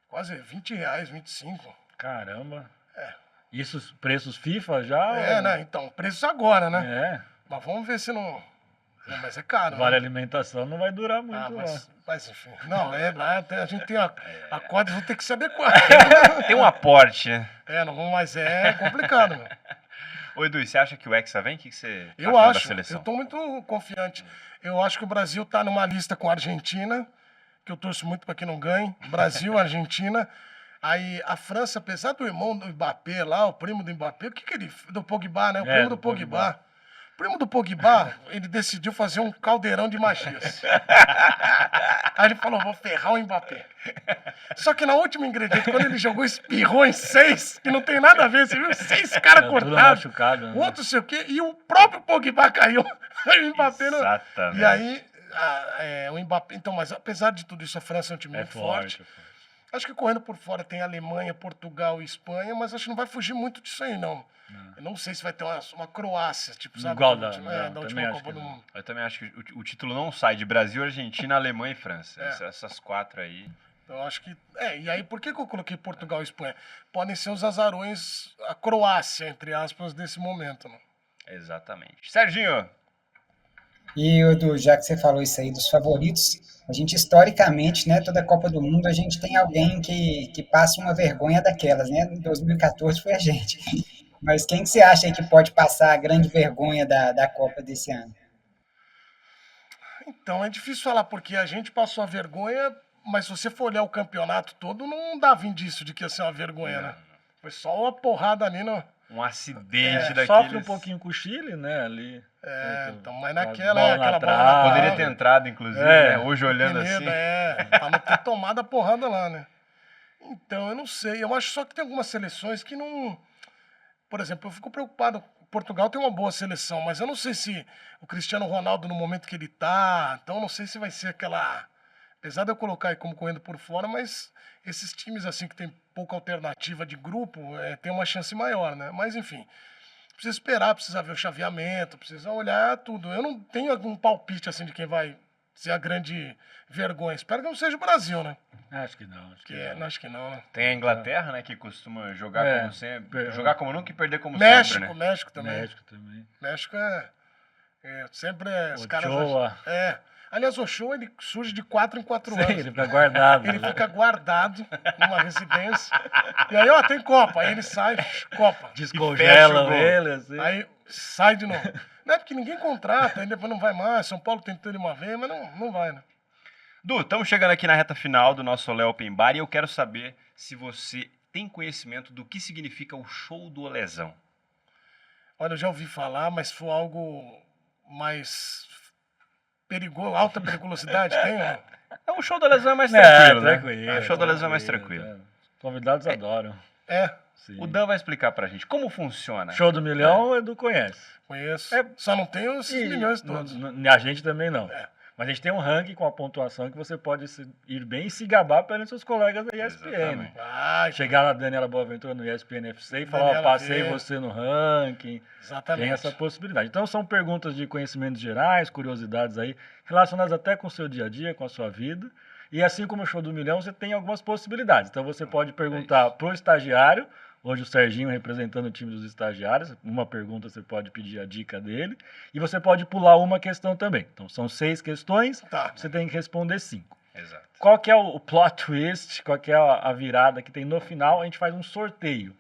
B: quase R$20, 25.
C: Caramba.
B: É.
C: Isso, preços FIFA já?
B: Né? Então, preços agora, né?
C: É.
B: Mas vamos ver se não... mas é caro,
C: Vale
B: né?
C: alimentação não vai durar muito,
B: Ah,
C: não.
B: mas enfim. Não, lá a gente tem a corda, vou ter que se adequar.
A: Tem um aporte, né?
B: Mas é complicado, meu.
A: Ô, Edu, e você acha que o Hexa vem? O que você
B: Eu
A: acha da
B: acho,
A: seleção?
B: eu tô muito confiante. Eu acho que o Brasil tá numa lista com a Argentina, que eu torço muito para que não ganhe. Brasil, Argentina. Aí a França, apesar do irmão do Mbappé lá, o primo do Mbappé, o que ele... Do Pogba, né? O primo do Pogba. O primo do Pogba, ele decidiu fazer um caldeirão de magias. Aí ele falou, vou ferrar o Mbappé. Só que na última ingrediente, quando ele jogou, espirrou em 6, que não tem nada a ver, você viu? 6 caras
C: Tudo
B: cortados.
C: machucado,
B: O
C: né?
B: outro sei o quê, e o próprio Pogba caiu. Aí o Mbappé não...
A: Exatamente.
B: E aí, o Mbappé... Então, mas apesar de tudo isso, a França é um time
C: É
B: muito forte.
C: forte.
B: Acho que correndo por fora tem Alemanha, Portugal e Espanha, mas acho que não vai fugir muito disso aí, não. Eu não sei se vai ter uma Croácia, tipo, sabe?
C: Igual
B: da
C: da-
B: última,
C: não,
B: da última
C: também acho
B: Copa
C: que
B: do
C: não.
B: Mundo.
A: Eu também acho que o título não sai de Brasil, Argentina, Alemanha e França. Essas 4 aí.
B: Então, acho que... e aí por que eu coloquei Portugal e Espanha? Podem ser os azarões, a Croácia, entre aspas, desse momento, né?
A: Exatamente. Serginho,
D: E, Edu, já que você falou isso aí dos favoritos, a gente historicamente, né, toda Copa do Mundo, a gente tem alguém que passa uma vergonha daquelas, né? Em 2014 foi a gente. Mas quem que você acha aí que pode passar a grande vergonha da Copa desse ano?
B: Então, é difícil falar, porque a gente passou a vergonha, mas se você for olhar o campeonato todo, não dava indício de que ia ser uma vergonha, né? Foi só uma porrada ali no...
A: um acidente daqueles...
C: Sofre um pouquinho com o Chile, né? Ali.
B: Então, mas
C: Bola
B: aquela
C: na
B: bola
C: trave.
A: Poderia ter entrado, inclusive,
C: É.
A: né? Hoje olhando assim.
B: Pra não ter tomado a porrada lá, né? Então, eu não sei. Eu acho só que tem algumas seleções que não... Por exemplo, eu fico preocupado. Portugal tem uma boa seleção, mas eu não sei se o Cristiano Ronaldo, no momento que ele tá... Então, eu não sei se vai ser aquela... Apesar de eu colocar aí como correndo por fora, mas esses times, assim, que tem pouca alternativa de grupo, tem uma chance maior, né? Mas, enfim... Precisa esperar, precisa ver o chaveamento, precisa olhar tudo. Eu não tenho algum palpite assim de quem vai ser a grande vergonha. Espero que não seja o Brasil, né?
C: Acho que não.
B: Acho que não, né?
A: Tem a Inglaterra, né? Que costuma jogar
C: É.
A: como sempre.
C: É.
A: Jogar como nunca e perder como
B: México,
A: sempre, né?
B: México também.
C: México também.
B: México sempre os caras...
C: Ochoa.
B: Aliás, o Ochoa, ele surge de 4 em 4
C: Sim,
B: anos.
C: ele fica guardado.
B: Ele fica guardado numa residência. E aí, tem Copa. Aí ele sai, Copa.
A: fecha o
C: Descongelam
A: gol.
C: ele, assim.
B: Aí sai de novo. Não é porque ninguém contrata, aí depois não vai mais. São Paulo tentou ele uma vez, mas não vai, né?
A: Du, estamos chegando aqui na reta final do nosso Olé Open Bar e eu quero saber se você tem conhecimento do que significa o show do Olezão.
B: Olha, eu já ouvi falar, mas foi algo mais perigoso, alta periculosidade, tem? Ó?
A: O show do Olezão é mais tranquilo, né?
C: tranquilo.
A: O show do Olezão é mais tranquilo.
C: É. Convidados adoram. Sim.
A: O Dan vai explicar pra gente como funciona.
C: Show do Milhão, o Edu conhece.
B: Conheço.
C: É.
B: Só não tenho esses
C: E
B: milhões todos.
C: a gente também não.
B: É.
C: Mas a gente tem um ranking com a pontuação que você pode ir bem e se gabar perante seus colegas da ESPN.
A: Exatamente.
C: Chegar na Daniela Boaventura no ESPN FC e falar,
B: Daniela
C: passei
B: vê.
C: você no ranking.
B: Exatamente.
C: Tem essa possibilidade. Então são perguntas de conhecimentos gerais, curiosidades aí, relacionadas até com o seu dia a dia, com a sua vida. E assim como o Show do Milhão, você tem algumas possibilidades. Então você pode perguntar pro estagiário, hoje o Serginho representando o time dos estagiários, uma pergunta você pode pedir a dica dele, e você pode pular uma questão também. Então são 6 questões,
B: Tá.
C: você tem que responder 5.
A: Exato.
C: Qual que é o plot twist, qual que é a virada que tem no final, a gente faz um sorteio.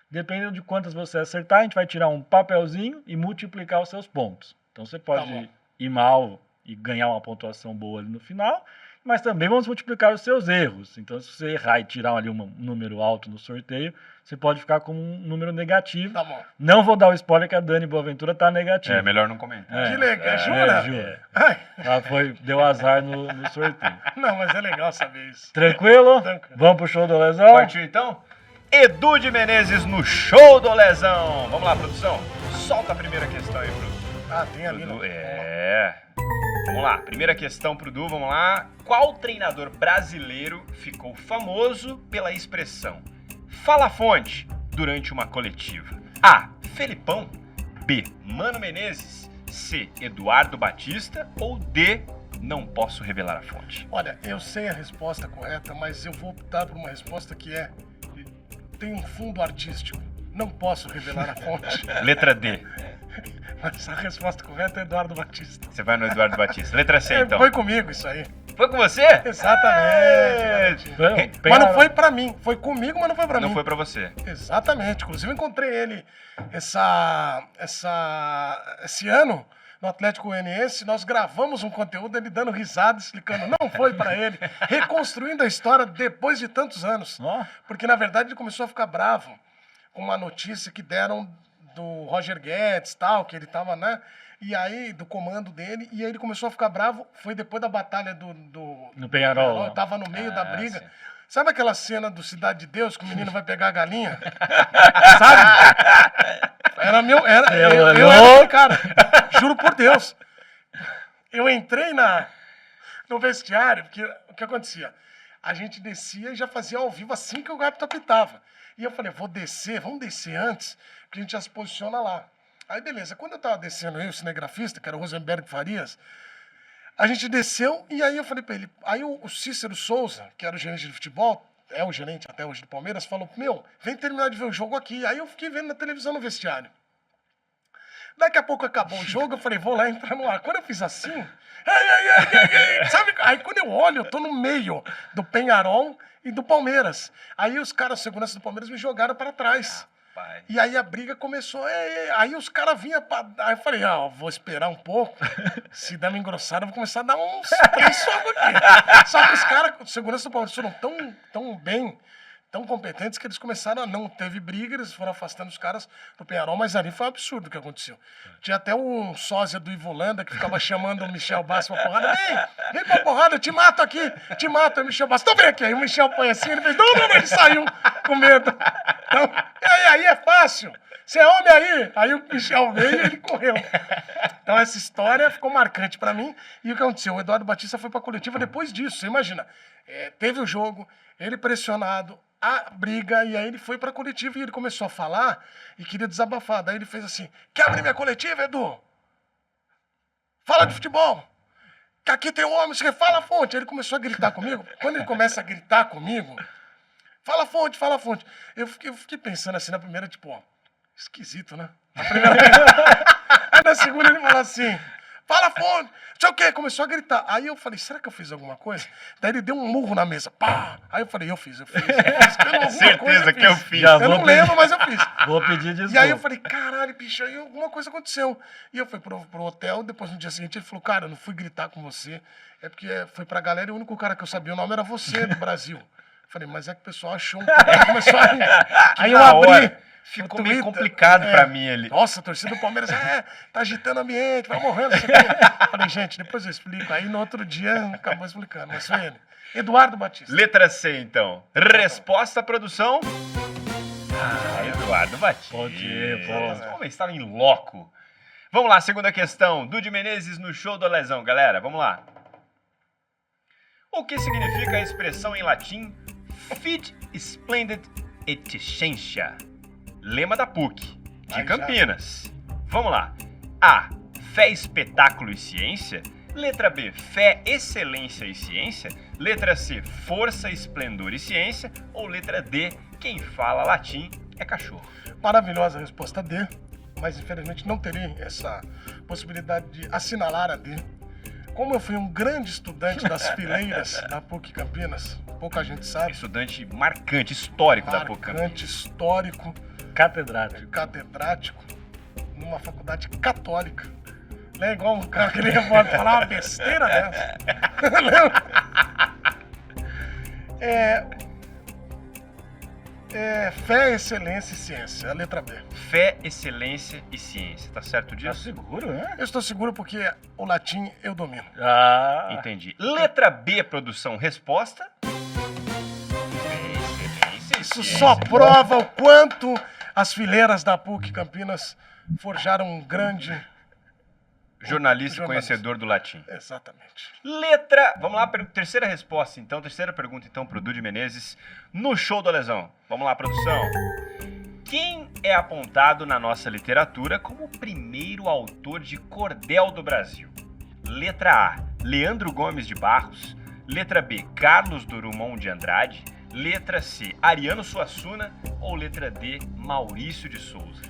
C: Dependendo de quantas você acertar, a gente vai tirar um papelzinho e multiplicar os seus pontos. Então você
B: Tá bom.
C: pode ir mal e ganhar uma pontuação boa ali no final, mas também vamos multiplicar os seus erros. Então, se você errar e tirar ali um número alto no sorteio, você pode ficar com um número negativo.
B: Tá bom.
C: Não vou dar o spoiler que a Dani Boaventura tá negativa.
A: É, melhor não comentar.
B: Que legal, jura?
C: Jura.
B: Ai,
C: Ela deu azar no sorteio.
B: não, mas é legal saber isso.
C: Tranquilo?
B: Tranquilo.
C: Vamos pro show do Lesão?
A: Partiu então? Edu de Menezes no show do Lesão. Vamos lá, produção. Solta a primeira questão aí, produção.
B: Ah, tem ali,
A: Dudu,
B: né?
A: Vamos lá, primeira questão pro Du, vamos lá. Qual treinador brasileiro ficou famoso pela expressão "fala fonte" durante uma coletiva? A. Felipão. B. Mano Menezes. C. Eduardo Batista. Ou D. Não posso revelar a fonte.
B: Olha, eu sei a resposta correta, mas eu vou optar por uma resposta que tem um fundo artístico. Não posso revelar a fonte.
A: Letra D.
B: Mas a resposta correta é Eduardo Batista.
A: Você vai no Eduardo Batista. Letra C, então.
B: Foi comigo isso aí.
A: Foi com você?
B: Exatamente.
C: Vamos,
B: Mas não foi pra mim. Foi comigo, mas não foi pra mim.
A: Não foi pra você.
B: Exatamente. Inclusive, eu encontrei ele esse ano no Atlético Goianiense. Nós gravamos um conteúdo, ele dando risada, explicando. Não foi pra ele. Reconstruindo a história depois de tantos anos.
C: Ó.
B: Porque, na verdade, ele começou a ficar bravo com uma notícia que deram do Roger Guedes e tal, que ele tava, né? E aí, do comando dele, e aí ele começou a ficar bravo. Foi depois da batalha
C: No Penharol.
B: Tava no meio da briga.
A: sim.
B: Sabe aquela cena do Cidade de Deus que o menino vai pegar a galinha? Sabe? Era meu. Eu era esse cara. Juro por Deus. Eu entrei no vestiário, porque o que acontecia? A gente descia e já fazia ao vivo assim que o árbitro apitava. E eu falei, vamos descer antes, porque a gente já se posiciona lá. Aí, beleza. Quando eu tava descendo, eu, o cinegrafista, que era o Rosenberg Farias, a gente desceu e aí eu falei pra ele... Aí o Cícero Souza, que era o gerente de futebol, é o gerente até hoje do Palmeiras, falou, vem terminar de ver o jogo aqui. Aí eu fiquei vendo na televisão no vestiário. Daqui a pouco acabou o jogo, eu falei, vou lá entrar no ar. Quando eu fiz assim... sabe? Aí quando eu olho, eu tô no meio do Penharol e do Palmeiras. Aí os caras, segurança do Palmeiras, me jogaram para trás.
A: Pai.
B: E aí a briga começou. Aí os caras vinham pra... Aí eu falei, vou esperar um pouco. Se der uma engrossada, eu vou começar a dar uns 3 socos aqui. Só que os caras, segurança do Palmeiras, foram tão bem, tão competentes, que eles começaram a não... Teve briga, eles foram afastando os caras do Penharol, mas ali foi um absurdo o que aconteceu. Tinha até um sósia do Ivolanda que ficava chamando o Michel Bassi pra porrada. Vem pra porrada, eu te mato aqui, te mato. Aí o Michel Bassi, então vem aqui. Aí o Michel põe assim, ele fez, não, ele saiu com medo. Então, aí é fácil. Você é homem aí? Aí o Michel veio e ele correu. Então essa história ficou marcante pra mim. E o que aconteceu? O Eduardo Batista foi pra coletiva depois disso. Você imagina, teve o jogo, ele pressionado, a briga, e aí ele foi pra coletiva e ele começou a falar e queria desabafar. Daí ele fez assim, quer abrir minha coletiva, Edu? Fala de futebol. Que aqui tem um homem, você fala a fonte. Aí ele começou a gritar comigo. Quando ele começa a gritar comigo, fala a fonte, fala a fonte. Eu fiquei pensando assim na primeira, tipo, esquisito, né? Na primeira Aí na segunda ele falou assim, fala a fonte, não sei o quê. Começou a gritar. Aí eu falei, será que eu fiz alguma coisa? Daí ele deu um murro na mesa. Pá! Aí eu falei, eu fiz.
A: Certeza que eu fiz.
B: Eu não lembro, mas eu fiz.
C: Vou pedir desculpa.
B: E aí eu falei, caralho, bicho, aí alguma coisa aconteceu. E eu fui pro hotel, depois no dia seguinte ele falou, cara, eu não fui gritar com você, é porque foi pra galera e o único cara que eu sabia o nome era você, do Brasil. Eu falei, mas é que o pessoal achou começou a rir. Aí eu abri.
A: Ficou meio complicado pra mim ali.
B: Nossa, a torcida do Palmeiras, tá agitando o ambiente, vai morrendo. Eu falei, gente, depois eu explico. Aí no outro dia acabou explicando, mas foi ele. Eduardo Batista.
A: Letra C, então. Resposta, produção. Eduardo Batista.
C: Pode ir, pô.
A: Esse homem estava em loco. Vamos lá, segunda questão. Dudu Menezes no show do Lesão, galera. Vamos lá. O que significa a expressão em latim Fit Splendid et Scientia? Lema da PUC, de Campinas. Vamos lá. A. Fé, espetáculo e ciência. Letra B. Fé, excelência e ciência. Letra C. Força, esplendor e ciência. Ou letra D. Quem fala latim é cachorro.
B: Maravilhosa a resposta D, mas infelizmente não terei essa possibilidade de assinalar a D. Como eu fui um grande estudante das fileiras da PUC Campinas, pouca gente sabe.
A: Estudante marcante, histórico da PUC Campinas.
B: Marcante, histórico, catedrático, numa faculdade católica. Não é igual um cara que nem pode falar uma besteira dessa. Fé, excelência e ciência, a letra B.
A: Fé, excelência e ciência. Tá certo
C: Tá
A: disso?
C: seguro, né?
B: Eu estou seguro porque o latim eu domino.
C: Ah,
A: Entendi. Letra B, produção. Resposta? Excelência e
B: Isso
A: ciência.
B: só prova o quanto as fileiras da PUC Campinas forjaram um grande...
A: Jornalista e
B: Jornalista.
A: conhecedor do latim.
B: Exatamente.
A: Letra... Vamos lá, terceira resposta, então. Terceira pergunta, então, pro Dude Menezes. No show do Lesão. Vamos lá, produção. Quem é apontado na nossa literatura como o primeiro autor de cordel do Brasil? Letra A, Leandro Gomes de Barros. Letra B, Carlos Drummond de Andrade. Letra C, Ariano Suassuna. Ou letra D, Maurício de Souza?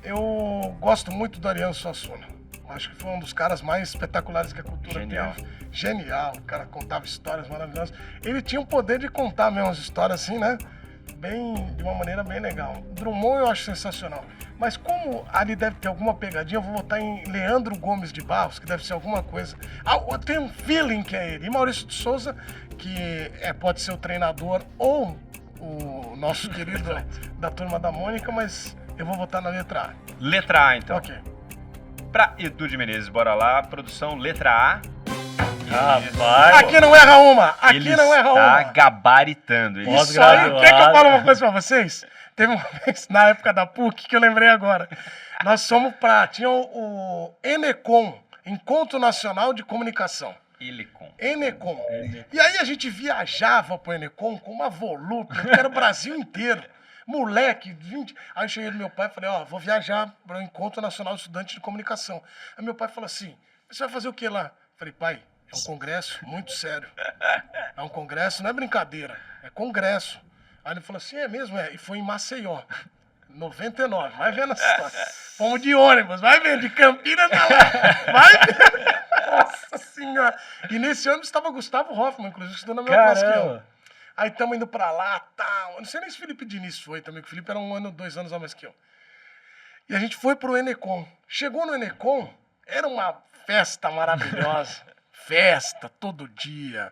B: Eu gosto muito do Ariano Suassuna. Acho que foi um dos caras mais espetaculares que a cultura
A: Genial.
B: teve. Genial. O cara contava histórias maravilhosas. Ele tinha o poder de contar mesmo as histórias assim, né? De uma maneira bem legal. Drummond eu acho sensacional. Mas como ali deve ter alguma pegadinha, eu vou votar em Leandro Gomes de Barros, que deve ser alguma coisa. Eu tenho um feeling que é ele. E Maurício de Souza, que pode ser o treinador ou o nosso querido da Turma da Mônica, mas eu vou votar na letra A.
A: Letra A, então.
B: Ok.
A: Pra Edu de Menezes, bora lá. Produção, letra A.
C: rapaz.
B: Aqui não erra uma! Aqui
A: Ele
B: não erra
A: está
B: uma!
A: gabaritando. Ele
B: Isso aí,
C: Pós-graduado.
B: quer que eu fale uma coisa pra vocês? Teve uma vez, na época da PUC, que eu lembrei agora. Nós fomos tinha o Enecom, Encontro Nacional de Comunicação.
A: Elecom.
B: Enecom. E aí a gente viajava pro Enecom com uma volúpia, que era o Brasil inteiro. Moleque, 20. Aí eu cheguei no meu pai e falei, vou viajar para o Encontro Nacional de Estudantes de Comunicação. Aí meu pai falou assim, você vai fazer o que lá? Eu falei, pai, é um congresso muito sério. É um congresso, não é brincadeira, é congresso. Aí ele falou assim, é mesmo? E foi em Maceió. 99, vai vendo essa história. Fomos de ônibus, vai vendo, de Campinas pra lá. Vai vendo. Nossa Senhora. E nesse ônibus estava Gustavo Hoffmann, inclusive, estudando na mesma classe que eu.
C: Caramba.
B: Aí estamos indo pra lá, tal. Eu não sei nem se o Felipe Diniz foi também, que o Felipe era 2 anos a mais que eu. E a gente foi pro Enecom. Chegou no Enecom, era uma festa maravilhosa. Festa todo dia.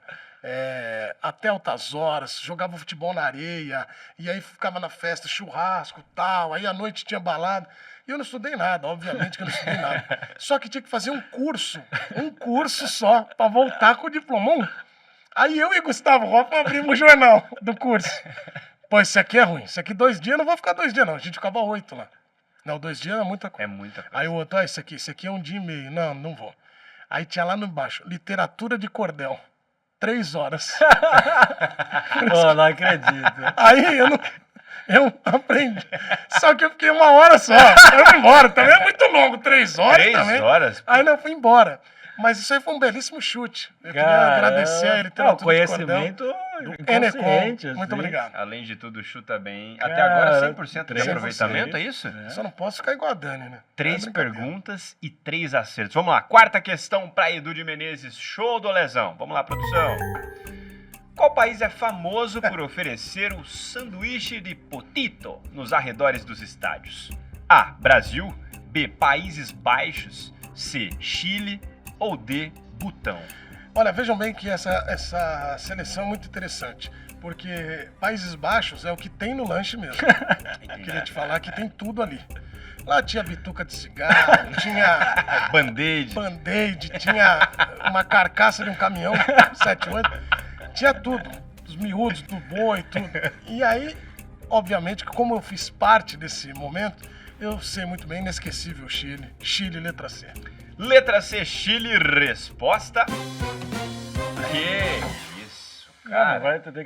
B: Até altas horas, jogava futebol na areia, e aí ficava na festa, churrasco, tal, aí à noite tinha balada. E eu não estudei nada, obviamente que eu não estudei nada. Só que tinha que fazer um curso só, pra voltar com o diploma. Aí eu e Gustavo Hoffmann abrimos o jornal do curso. Pô, isso aqui é ruim, isso aqui 2 dias, eu não vou ficar 2 dias não, a gente ficava 8 lá. Não, 2 dias é muita coisa.
A: É muita coisa.
B: Aí o outro, isso aqui é 1 dia e meio. Não, não vou. Aí tinha lá no embaixo, literatura de cordel. 3 horas.
C: Pô, não acredito.
B: Aí eu aprendi. Só que eu fiquei 1 hora só. Eu fui embora. Também é muito longo, 3 horas
A: 3
B: também.
A: horas?
B: Aí eu fui embora. Mas isso aí foi um belíssimo chute. Eu queria agradecer a literatura de cordel.
C: Conhecimento
B: Enecom.
C: inconsciente.
B: Muito
C: assim.
B: obrigado.
A: Além de tudo, chuta bem. Até
C: Cara,
A: agora, 100% de
C: 100%.
A: aproveitamento, é isso?
B: Só não posso ficar igual a Dani, né?
A: 3
B: É brincadeira.
A: perguntas e 3 acertos. Vamos lá, quarta questão para Edu de Menezes, show do Lesão. Vamos lá, produção. Qual país é famoso por oferecer o sanduíche de potito nos arredores dos estádios? A, Brasil. B, Países Baixos. C, Chile. Ou D, Butão?
B: Olha, vejam bem que essa seleção é muito interessante. Porque Países Baixos é o que tem no lanche mesmo. Queria te falar que tem tudo ali. Lá tinha bituca de cigarro, tinha band-aid, tinha uma carcaça de um caminhão, 7-8, tinha tudo, os miúdos do boi, tudo. E aí, obviamente, como eu fiz parte desse momento, eu sei muito bem, inesquecível Chile. Chile, letra C.
A: Letra C, Chile, resposta. Que isso,
C: Cara,
A: cara.
C: vai ter que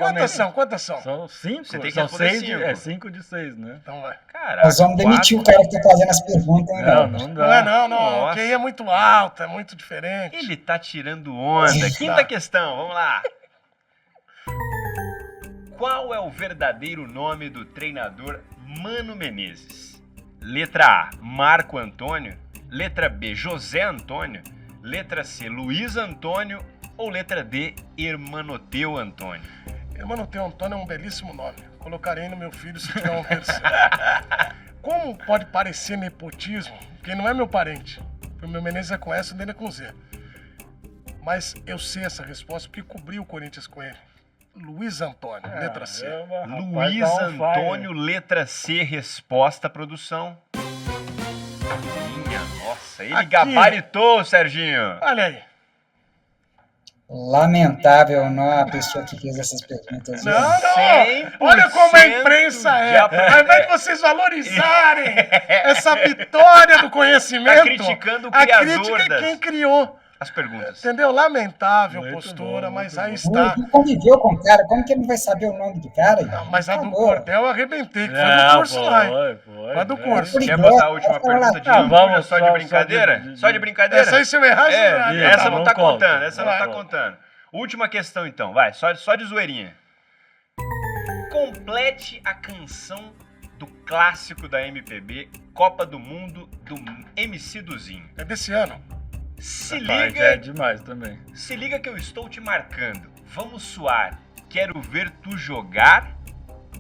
B: Quantas são?
C: São 5.
A: Você tem que
C: São
A: responder
C: 6
A: cinco.
C: 5 de 6, né?
B: Então vai.
A: Caraca,
D: Nós vamos demitir o cara que tá fazendo as perguntas, hein,
C: Não,
D: Léo?
C: não
B: Não
C: dá.
B: é não,
A: Nossa.
B: o QI é muito alto, é muito diferente.
A: Ele tá tirando onda. Quinta
B: Tá.
A: questão, vamos lá. Qual é o verdadeiro nome do treinador Mano Menezes? Letra A, Marco Antônio. Letra B, José Antônio. Letra C, Luiz Antônio. Ou letra D, Hermanoteu Antônio?
B: Hermanoteu Antônio é um belíssimo nome. Colocarei no meu filho se tiver um terceiro. Como pode parecer nepotismo, porque não é meu parente. O meu Menezes é com S, o dele é com Z. Mas eu sei essa resposta porque cobri o Corinthians com ele. Luiz Antônio, letra C.
C: Caramba, rapaz,
A: Luiz
C: tá on fire.
A: Antônio, letra C, resposta, produção. Minha nossa, ele
B: Aqui.
A: gabaritou, Serginho.
B: Olha aí.
D: Lamentável, não a pessoa que fez essas perguntas. viu?
B: Não, não.
A: 100%
B: Olha como a imprensa
A: de
B: é.
A: aproveitamento.
B: Ao invés de vocês valorizarem essa vitória do conhecimento,
A: Tá criticando o
B: a
A: criador
B: crítica é
A: das-
B: quem criou.
A: As perguntas.
B: Entendeu? Lamentável
C: Muito
B: postura,
C: bom,
B: mas
C: muito
B: aí
C: bom.
B: está.
D: Não conviveu com o cara, como que ele não vai saber o nome do cara?
B: Não, mas a do
D: Acabou.
B: Cordel eu arrebentei, que foi do curso lá. hein?
C: Foi.
B: do curso.
A: Quer botar a última pergunta de
C: Ah,
A: lambuja
C: vamos,
A: só de
C: só
A: brincadeira?
C: de-
A: Só de brincadeira?
B: Essa aí se eu errar,
A: É,
B: você
C: isso.
A: essa
C: não
A: não tá
C: conta.
A: contando, essa não
B: Vai.
A: tá contando. Última questão então, vai, só de zoeirinha. Complete a canção do clássico da MPB, Copa do Mundo, do MC Duzinho.
B: É desse ano.
A: Se
C: Rapaz,
A: liga,
C: é demais também.
A: se liga que eu estou te marcando. Vamos suar, quero ver tu jogar.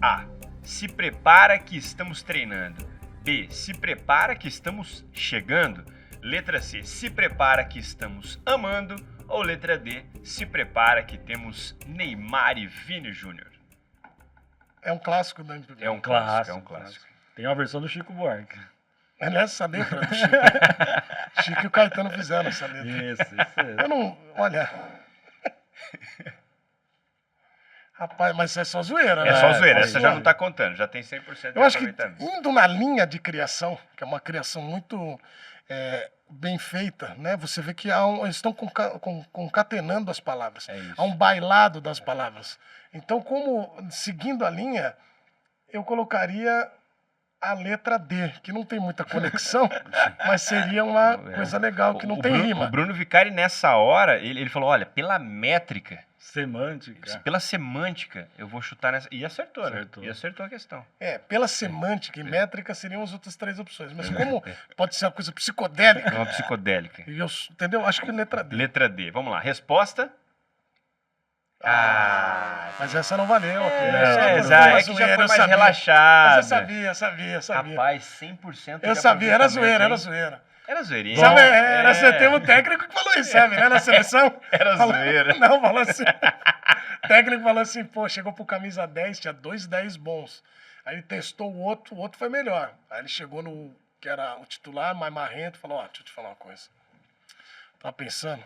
A: A. Se prepara que estamos treinando. B. Se prepara que estamos chegando. Letra C. Se prepara que estamos amando. Ou letra D. Se prepara que temos Neymar e Vini Júnior.
B: É um clássico da MPB.
A: É um clássico, é um clássico.
C: Tem uma versão do Chico Buarque.
B: Aliás, essa letra do Chico. Chico e o Caetano fizeram essa letra.
C: Isso.
B: Eu não. Olha. Rapaz, mas isso é só zoeira, né?
A: É só zoeira,
C: é
A: essa já não tá contando, já tem 100% de
B: Eu acho que
A: aproveitamento.
B: indo na linha de criação, que é uma criação muito bem feita, né? Você vê que eles estão concatenando as palavras.
A: É isso.
B: Há um bailado das palavras. Então, como seguindo a linha, eu colocaria a letra D, que não tem muita conexão, mas seria uma coisa legal, que não tem
A: Bruno,
B: rima.
A: O Bruno Vicari, nessa hora, ele falou, olha, pela métrica,
C: Semântica.
A: pela semântica, eu vou chutar nessa... E acertou,
C: Acertou.
A: né? E acertou a questão.
B: Pela semântica e métrica seriam as outras três opções. Mas como pode ser uma coisa psicodélica,
A: É uma psicodélica.
B: entendeu? Acho que letra D.
A: Letra D. Vamos lá. Resposta?
B: Mas essa não valeu. aqui.
A: Exato. É que já foi mais relaxado.
B: Mas eu sabia.
A: Rapaz, 100%
B: Eu
A: de
B: sabia, era
A: aproveitamento,
B: zoeira.
A: hein? Era zoeirinha.
B: Sabe,
A: É.
B: você tem um técnico que falou isso, sabe, né? Na seleção.
A: Era
B: Falou-
A: zoeira.
B: Não, falou assim. O técnico falou assim, pô, chegou pro camisa 10, tinha 2 10 bons. Aí ele testou o outro foi melhor. Aí ele chegou no, que era o titular, mais marrento, falou, deixa eu te falar uma coisa. Tava pensando,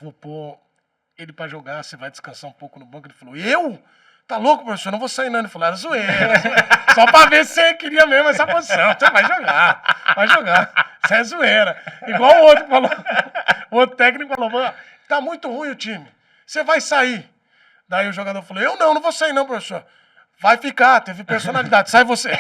B: vou pôr ele pra jogar, você vai descansar um pouco no banco. Ele falou, eu? Tá louco, professor? Não vou sair não. Ele falou, era zoeira. Só pra ver se você queria mesmo essa posição. Você vai jogar. Isso é zoeira. Igual o outro falou. O outro técnico falou, "Mano, tá muito ruim o time. Você vai sair. Daí o jogador falou, eu não vou sair não, professor. Vai ficar, teve personalidade, sai você.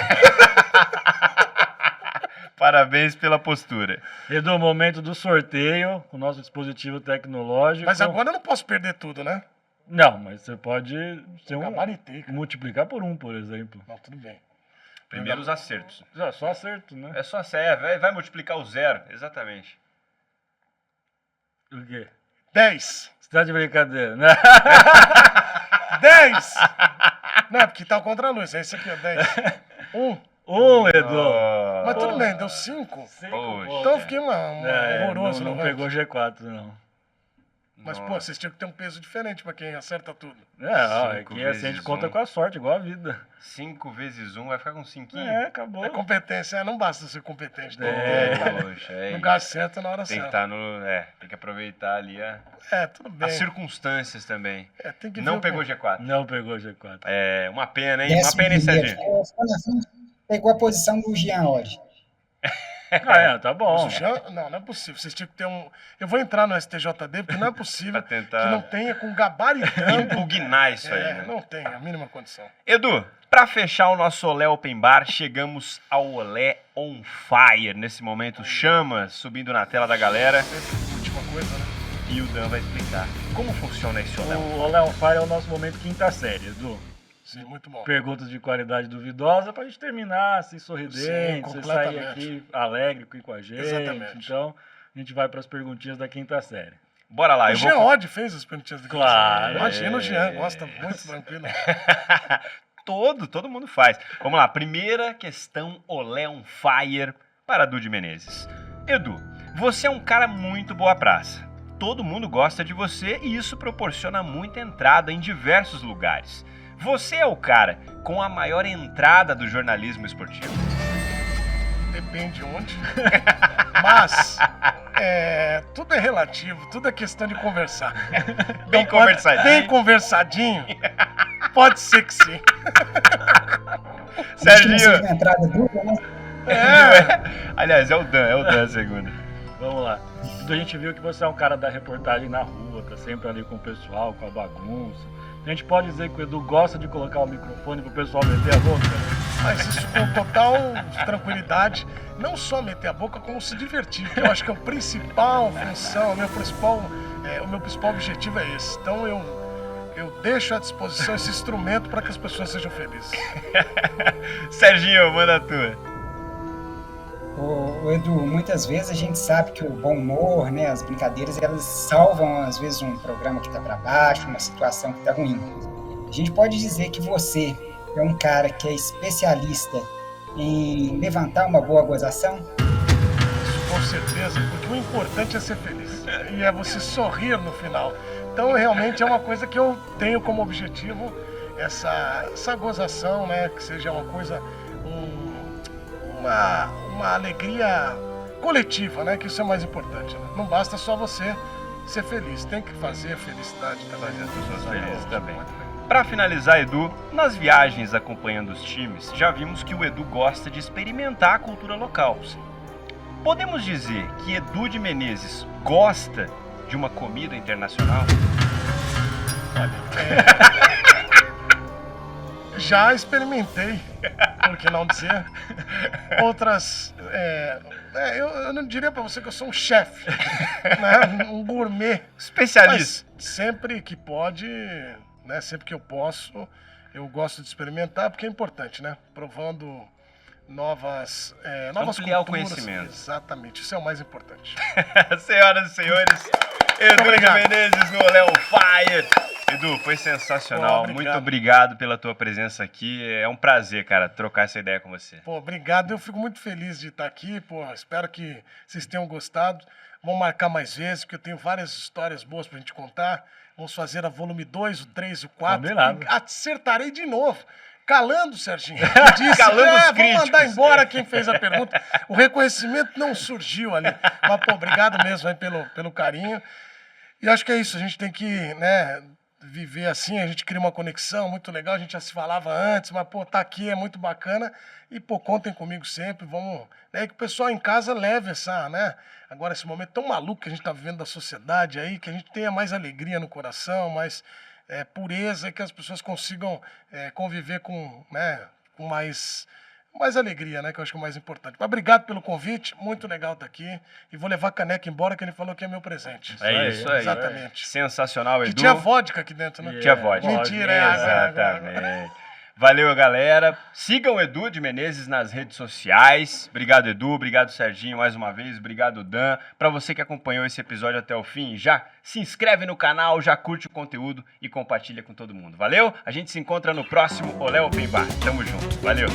A: Parabéns pela postura.
C: Edu, momento do sorteio, com o nosso dispositivo tecnológico.
B: Mas agora eu não posso perder tudo, né?
C: Não, mas você pode ser
B: Gabaritei, cara.
C: multiplicar por 1, por exemplo.
B: Não, tudo bem.
A: Primeiro os acertos.
C: Só acerto, né?
A: É só vai multiplicar o zero. Exatamente.
C: O quê?
B: 10.
C: Você tá de brincadeira, né?
B: 10! Não, é porque tá o contra-luz. É esse aqui, ó, 10. 1.
C: Edu.
B: Mas tudo bem, deu 5.
A: Poxa.
B: Então eu fiquei horroroso.
C: Não
B: no
C: pegou
B: ranking.
C: G4, não.
B: Mas, pô, vocês tinham que ter um peso diferente pra quem acerta tudo.
C: Não, é
A: Cinco
C: que assim a gente
A: vezes
C: conta
A: um.
C: com a sorte, igual a vida.
A: 5 vezes 1 vai ficar com 5.
C: Acabou.
B: É competência, não basta ser competente. Tem que
C: É,
B: ter
A: Poxa,
B: no lugar certo na hora
A: Tem que
B: certa.
A: estar no. Tem que aproveitar ali
B: Tudo bem.
A: as circunstâncias também.
B: Tem que
A: Não
B: ver o
A: pegou
B: que-
A: G4.
C: Não pegou G4.
A: É, uma pena, hein? Uma pena, hein, Serginho?
D: Ficou na frente, pegou a posição do Jean hoje.
C: Tá bom.
B: Não é possível. Vocês tinham que ter um. Eu vou entrar no STJD, porque não é possível
A: Pra tentar-
B: que não tenha com gabaritando.
A: Impugnar isso aí, né?
B: Não tem a mínima condição.
A: Edu, pra fechar o nosso Olé Open Bar, chegamos ao Olé On Fire. Nesse momento, chama subindo na tela da galera.
B: Última coisa, né?
A: E o Dan vai explicar como funciona esse Olé On
C: O Olé on Fire é o nosso momento quinta série, Edu.
B: Sim, muito bom.
C: Perguntas de qualidade duvidosa pra gente terminar assim, sorridente,
B: Sim,
C: você sair
B: completamente.
C: aqui alegre aqui com a gente.
B: Exatamente.
C: Então, a gente vai pras perguntinhas da quinta série.
A: Bora lá,
B: O
A: eu
B: Jean
A: vou...
B: Odd fez as perguntinhas do
C: Claro.
B: Imagina o Jean, gosta muito tranquilo.
A: Todo mundo faz. Vamos lá, primeira questão Olé On Fire para Dude Menezes. Edu, você é um cara muito boa praça. todo mundo gosta de você e isso proporciona muita entrada em diversos lugares. Você é o cara com a maior entrada do jornalismo esportivo?
B: Depende onde. Mas tudo é relativo, tudo é questão de conversar.
A: Bem conversadinho.
B: Bem conversadinho. Pode ser que sim.
A: Serginho.
D: Uma entrada dupla, né?
A: Aliás, é o Dan segundo.
C: Vamos lá. A gente viu que você é um cara da reportagem na rua, tá sempre ali com o pessoal, com a bagunça. A gente pode dizer que o Edu gosta de colocar o microfone pro pessoal meter a boca?
B: Mas isso com total tranquilidade, não só meter a boca, como se divertir, que eu acho que é a principal função, o meu principal objetivo é esse. Então eu deixo à disposição esse instrumento para que as pessoas sejam felizes.
A: Serginho, manda a tua.
D: Ô, Edu, muitas vezes a gente sabe que o bom humor, né, as brincadeiras, elas salvam às vezes um programa que tá para baixo, uma situação que tá ruim. A gente pode dizer que você é um cara que é especialista em levantar uma boa gozação?
B: Isso com certeza, porque o importante é ser feliz e é você sorrir no final. Então realmente é uma coisa que eu tenho como objetivo, essa gozação, né, que seja uma coisa, uma alegria coletiva, né? Que isso é mais importante. Né? Não basta só você ser feliz, tem que fazer a felicidade também.
A: Fazer as pessoas felizes também. Para finalizar, Edu, nas viagens acompanhando os times, já vimos que o Edu gosta de experimentar a cultura local. Podemos dizer que Edu de Menezes gosta de uma comida internacional?
B: Já experimentei, por que não dizer? Outras. Eu não diria pra você que eu sou um chefe, né? Um gourmet.
A: Especialista.
B: Mas sempre que pode, né? Sempre que eu posso, eu gosto de experimentar, porque é importante, né? Provando novas
A: Ampliar o
B: culturas.
A: conhecimento.
B: Exatamente, isso é o mais importante.
A: Senhoras e senhores, Edu de
B: Obrigado.
A: Menezes no Léo Fire. Edu, foi sensacional.
B: Pô,
A: Muito obrigado pela tua presença aqui. É um prazer, cara, trocar essa ideia com você.
B: Pô, obrigado. Eu fico muito feliz de estar aqui. Pô, espero que vocês tenham gostado. Vamos marcar mais vezes, porque eu tenho várias histórias boas pra gente contar. Vamos fazer a volume 2, o 3 e o 4.
C: Combinado.
B: E acertarei de novo. Calando, Serginho. Disse,
A: Calando os
B: vou
A: críticos.
B: mandar embora quem fez a pergunta. O reconhecimento não surgiu ali. Mas, pô, obrigado mesmo aí pelo carinho. E acho que é isso. A gente tem que, né, viver assim. A gente cria uma conexão muito legal. A gente já se falava antes, mas, pô, tá aqui é muito bacana. E, pô, contem comigo sempre. Vamos, né, que o pessoal em casa leve essa, né, agora esse momento tão maluco que a gente tá vivendo da sociedade aí, que a gente tenha mais alegria no coração, mais pureza, e que as pessoas consigam conviver com, né, com mais alegria, né, que eu acho que é o mais importante. Mas obrigado pelo convite, muito legal estar aqui. E vou levar a caneca embora, que ele falou que é meu presente.
A: É isso aí.
B: Exatamente.
A: Sensacional, Edu.
B: Que tinha vodka aqui dentro, né?
A: Tinha vodka.
B: Mentira, é água.
A: Exatamente. Valeu, galera. Sigam o Edu de Menezes nas redes sociais. Obrigado, Edu. Obrigado, Serginho, mais uma vez. Obrigado, Dan. Para você que acompanhou esse episódio até o fim, já se inscreve no canal, já curte o conteúdo e compartilha com todo mundo. Valeu? A gente se encontra no próximo Olé Open Bar. Tamo junto. Valeu.